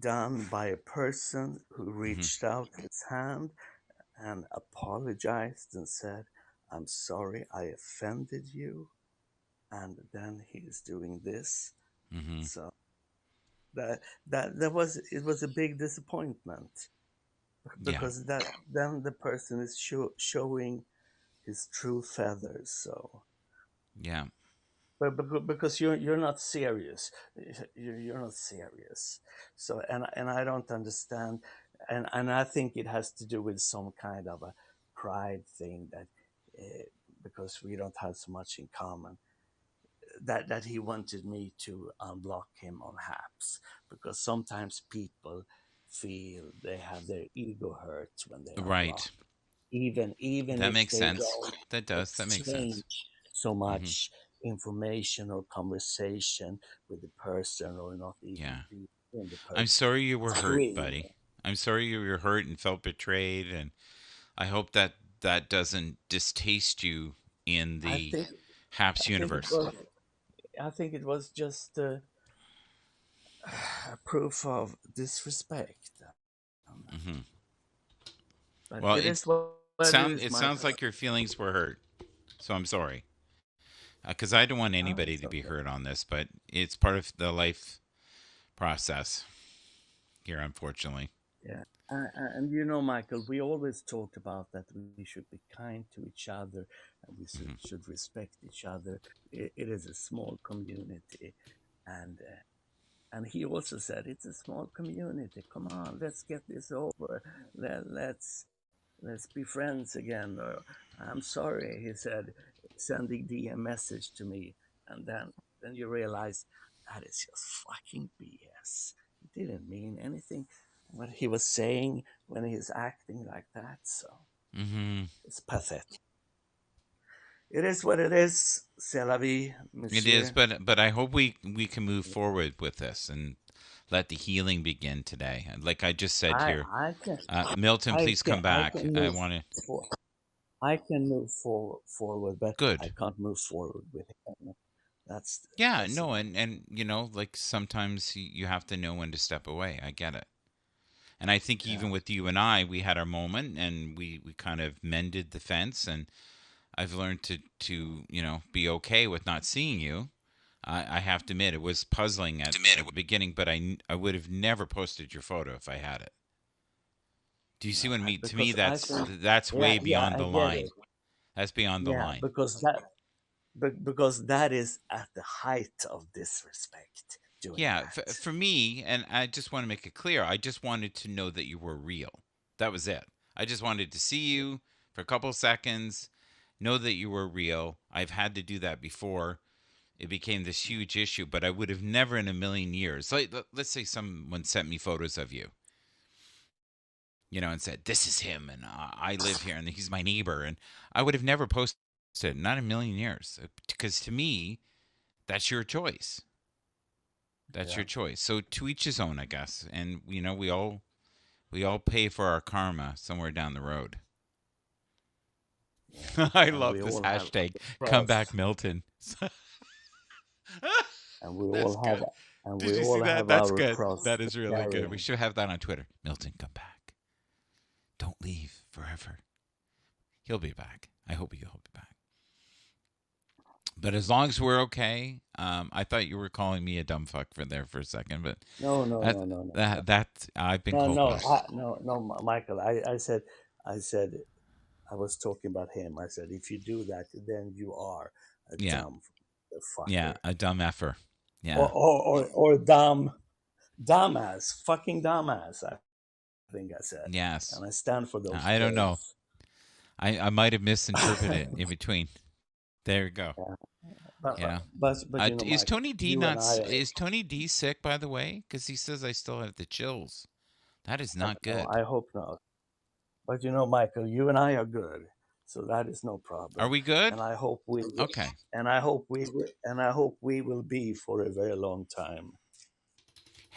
done by a person who Hmm. reached out his hand and apologized and said, "I'm sorry I offended you." And then he's doing this. Hmm. So that was, it was a big disappointment, Yeah. because that then the person is showing his true feathers. So, Yeah. but because you're not serious, you're not serious. So, and I don't understand, and I think it has to do with some kind of a pride thing, that uh, because we don't have so much in common, that he wanted me to unblock him on Haps, because sometimes people feel they have their ego hurt when they unblock, Right. even That if makes they sense. don't That does. That makes sense. exchange so Hmm. much information or conversation with the person, or not even Yeah. be in the I'm person sorry you were hurt, screen. buddy. I'm sorry you were hurt and felt betrayed, and I hope that that doesn't distaste you in I the think Haps I think it universe. was I think it was just a proof of disrespect. Um, Hmm. But Well, it is what it is, it sounds Michael. like your feelings were hurt, so I'm sorry. Because I don't want Oh, anybody it's to be okay. hurt on this, but it's part of the life process here, unfortunately. Yeah. And you know, Michael, we always talk about that we should be kind to each other, and we Hmm. should respect each other. It is a small community, and he also said it's a small community. Come on, let's get this over. Let's be friends again. Or, I'm sorry, he said, sending DM message to me, and then you realize that is just fucking BS. He didn't mean anything what he was saying when he's acting like that. So Hmm. it's pathetic. It is what it is. C'est la vie, It is, monsieur. but I hope we can move forward with this and let the healing begin today. Like I just said I here, I can Milton, please come I back. can I move want to. for I can move forward, but I Good. can't move forward with him. That's Yeah, that's no, and like sometimes you have to know when to step away. I get it. And I think yeah, even with you and I, we had our moment and we kind of mended the fence. And I've learned to be okay with not seeing you. I have to admit it was puzzling at the beginning, but I would have never posted your photo if I had it. Do you see what I mean? To me, because I think that's yeah, way yeah, beyond I the get it. line. That's beyond the Yeah, line. because that is at the height of disrespect, doing Yeah, that. for me, and I just want to make it clear, I just wanted to know that you were real. That was it. I just wanted to see you for a couple of seconds, know that you were real. I've had to do that before. It became this huge issue, but I would have never in a million years. Like, let's say someone sent me photos of you, and said, "This is him, and I live here, and he's my neighbor," and I would have never posted it, not a million years, because to me, that's your choice. That's Yeah, your choice. So to each his own, I guess. And we all pay for our karma somewhere down the road. yeah, I and love we this all have hashtag. our Come back, cross, Milton. and we That's all have good. and Did we you see all that? have That's our good. cross That to is really carry. good. We should have that on Twitter. Milton, come back. Don't leave forever. He'll be back. I hope he'll be back. But as long as we're okay, I thought you were calling me a dumb fuck for there for a second, but No, no, that no, no, no, no, that I've been no, called no, worse. no, Michael. I said, I was talking about him. I said, if you do that, then you are a Yeah, dumb yeah, fucker, a dumb effer. or Yeah, dumbass, fucking dumbass. I think I said, yes. and I stand for those I don't know. words. I might have misinterpreted in between. There you go. Yeah. But, You know. you know, Is Mike, Tony D you and not? I, Is Tony D sick? By the way, because he says I still have the chills. That is not no, good. I hope not. But you know, Michael, you and I are good, so that is no Are problem. we good? And I hope Okay. and I hope we will be for a very long time.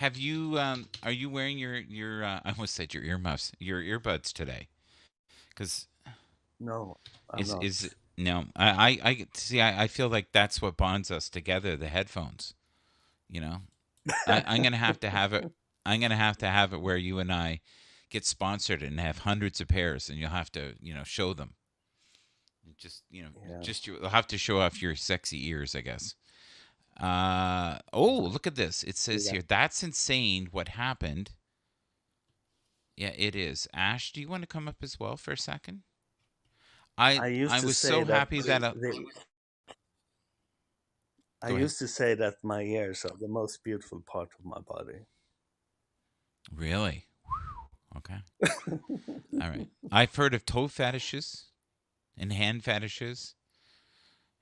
Have you are you wearing your I almost said your earmuffs, your earbuds today? Cuz No, I'm not. is no. I see I feel like that's what bonds us together, the headphones, you know. I'm going to have it I'm going to have it where you and I get sponsored and have hundreds of pairs and you'll have to, show them. Just, Yeah, you'll have to show off your sexy ears, I guess. Oh, look at this. It do says that. here, that's insane what happened. Yeah, it is. Ash, do you want to come up as well for a second? I I used I to was say so that happy that I go ahead. used to say that my ears are the most beautiful part of my body. Really? Okay. All right. I've heard of toe fetishes and hand fetishes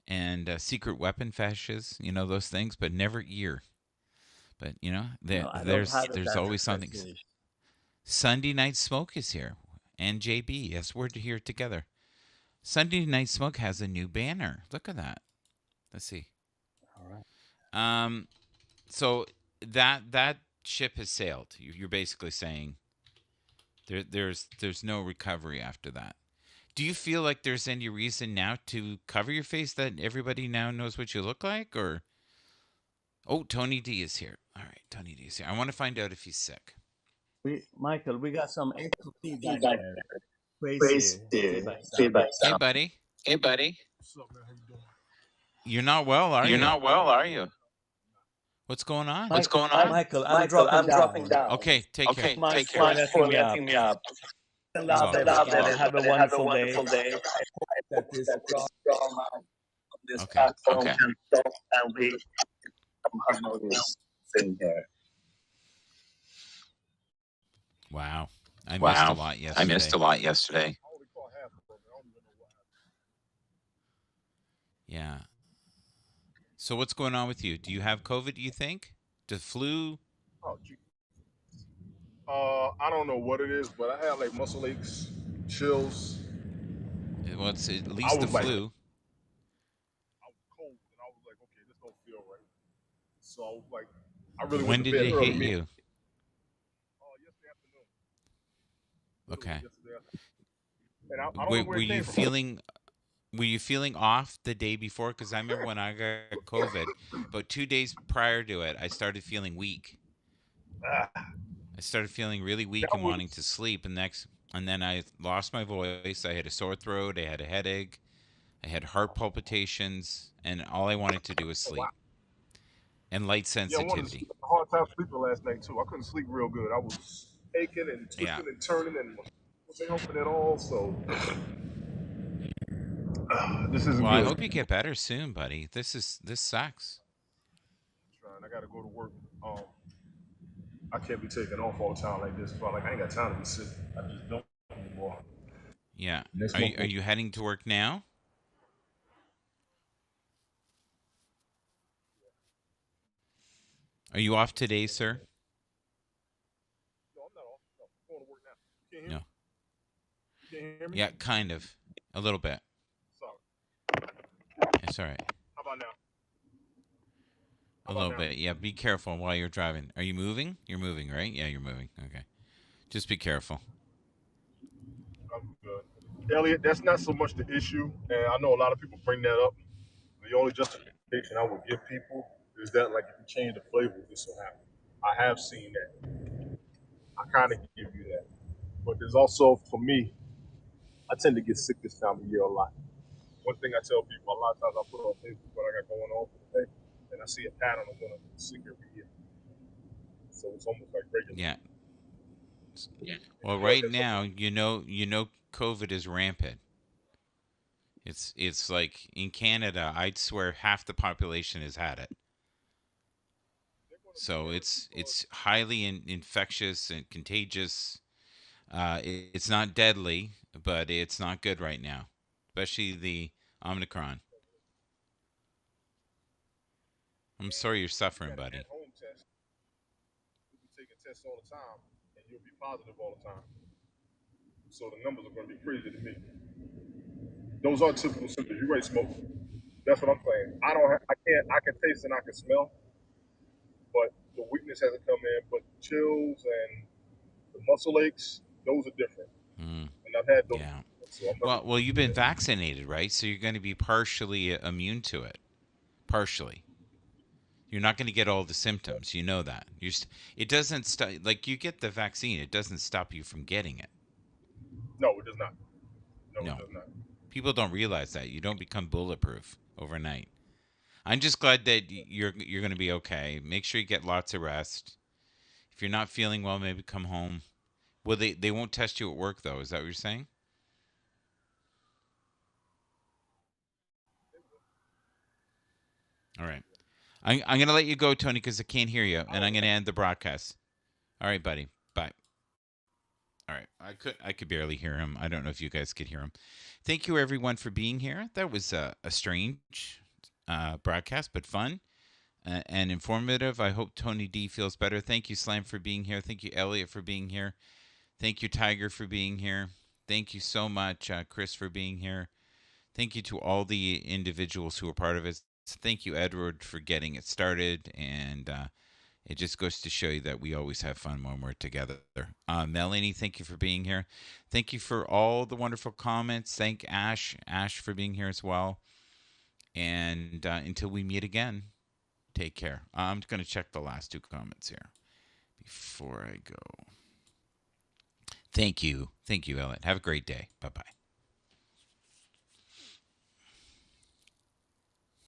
and secret weapon fetishes, those things, but never ear. But No, I don't there's have a there's always something. fetish. Sunday Night Smoke is here, and JB. Yes, we're here together. Sunday Night Smoke has a new banner. Look at that. Let's see. All right. Um, so that ship has sailed. You're basically saying there's no recovery after that. Do you feel like there's any reason now to cover your face that everybody now knows what you look like, or oh, Tony D is here. All right, Tony D is here. I want to find out if he's sick. Michael, we got some echo feedback feedback there. crazy Crazy feedback sound. feedback Hey, sound. buddy. Hey, buddy. What's up, man? How you doing? You're not well, are You're you? not well, are you? What's going on? What's going on? Michael, I'm Michael, dropping I'm dropping down. down. Okay, take care. Okay, Much take care. for Much letting for me up. letting me up. You're You're loved, You're welcome. loved, You're everybody. welcome. Have a everybody. Have a wonderful day. wonderful day. That this That this strong on this Okay. platform okay. Can stop and we somehow this thing here. Wow. I missed a Wow. lot I missed a yesterday. lot yesterday. I only caught half of it. I don't even know what Yeah. So what's going on with you? Do you have COVID, do you think? The flu? happened. Oh, gee. I don't know what it is, but I had like muscle aches, chills. Well, it's at I least the was like, flu. I was cold, and I was like, okay, this don't feel right. So I was like, I really went When to did bed it early. hit you? Yesterday afternoon, literally Okay. yesterday afternoon, and I don't know Were where it you came from. feeling off the day before? Because I remember when I got COVID, about 2 days prior to it, I started feeling weak. Ah, I started feeling really weak that and wanting to was sleep. And then I lost my voice. I had a sore throat. I had a headache. I had heart palpitations, and all I wanted to do was oh, wow. sleep and light Yeah, I wanted to sensitivity. sleep. A hard time sleeping last night too. I couldn't sleep real good. I was aching and Yeah. twisting and turning and wasn't helping at all. So this isn't Well, I good. hope you get better soon, buddy. This sucks. Trying. I got to go to work. I can't be taking off all the time like this. But like I ain't got time to be sick. I just don't anymore. Yeah. Next Are month. you heading to work now? Are you off today, sir? No, I'm not off. No, I'm going to work now. You can't hear No. me? You can't hear me? Yeah, kind of. A little bit. Sorry. It's all right. How about now? How A about little now? bit. Yeah, be careful while you're driving. Are you moving? You're moving, right? Yeah, you're moving. Okay. Just be careful. I'm good. Elliot, that's not so much the issue, and I know a lot of people bring that up. The only justification I would give people is that, like, if you change the flavor, this will happen. I have seen that. I kind of give you that. But there's also, for me, I tend to get sick this time of year a lot. One thing I tell people, a lot of times I put on Facebook what I got going on for the day, and I see a pattern of when I'm sick every year. So it's almost like regular. Yeah. Yeah. Well, I feel like right that's something. now, COVID is rampant. It's like in Canada, I'd swear half the population has had it. They're going to be So nervous because it's highly infectious and contagious. It's not deadly, but it's not good right now, especially the Omicron. I'm sorry you're you suffering, got an buddy. at-home test. You'll be taking tests all the time, and you'll be positive all the time. So the numbers are going to be crazy to me. Those are typical symptoms. You ain't smoking. That's what I'm saying. I don't. I can't. I can taste and I can smell, but the weakness hasn't come in, but chills and the muscle aches, those are different. Mm, And I've had those yeah. before, so I'm not. Well, you've been vaccinated, right? So you're going to be partially immune to it. Partially. You're not going to get all the symptoms. You know that. It doesn't stop. Like you get the vaccine, it doesn't stop you from getting it. No, it does not. No, it No. does not. People don't realize that. You don't become bulletproof overnight. I'm just glad that you're going to be okay. Make sure you get lots of rest. If you're not feeling well, maybe come home. Well, they won't test you at work though. Is that what you're saying? All right. I'm going to let you go, Tony, because I can't hear you, and I'm going to end the broadcast. All right, buddy. Bye. All right. I could barely hear him. I don't know if you guys could hear him. Thank you everyone for being here. That was a strange broadcast, but fun and informative. I hope Tony D feels better. Thank you, Slam, for being here. Thank you, Elliot, for being here. Thank you, Tiger, for being here. Thank you so much, Chris, for being here. Thank you to all the individuals who were part of it. Thank you, Edward, for getting it started. And it just goes to show you that we always have fun when we're together. Melanie, thank you for being here. Thank you for all the wonderful comments. Thank Ash for being here as well. And until we meet again, take care. I'm going to check the last two comments here before I go. Thank you. Thank you, Ellen. Have a great day. Bye bye.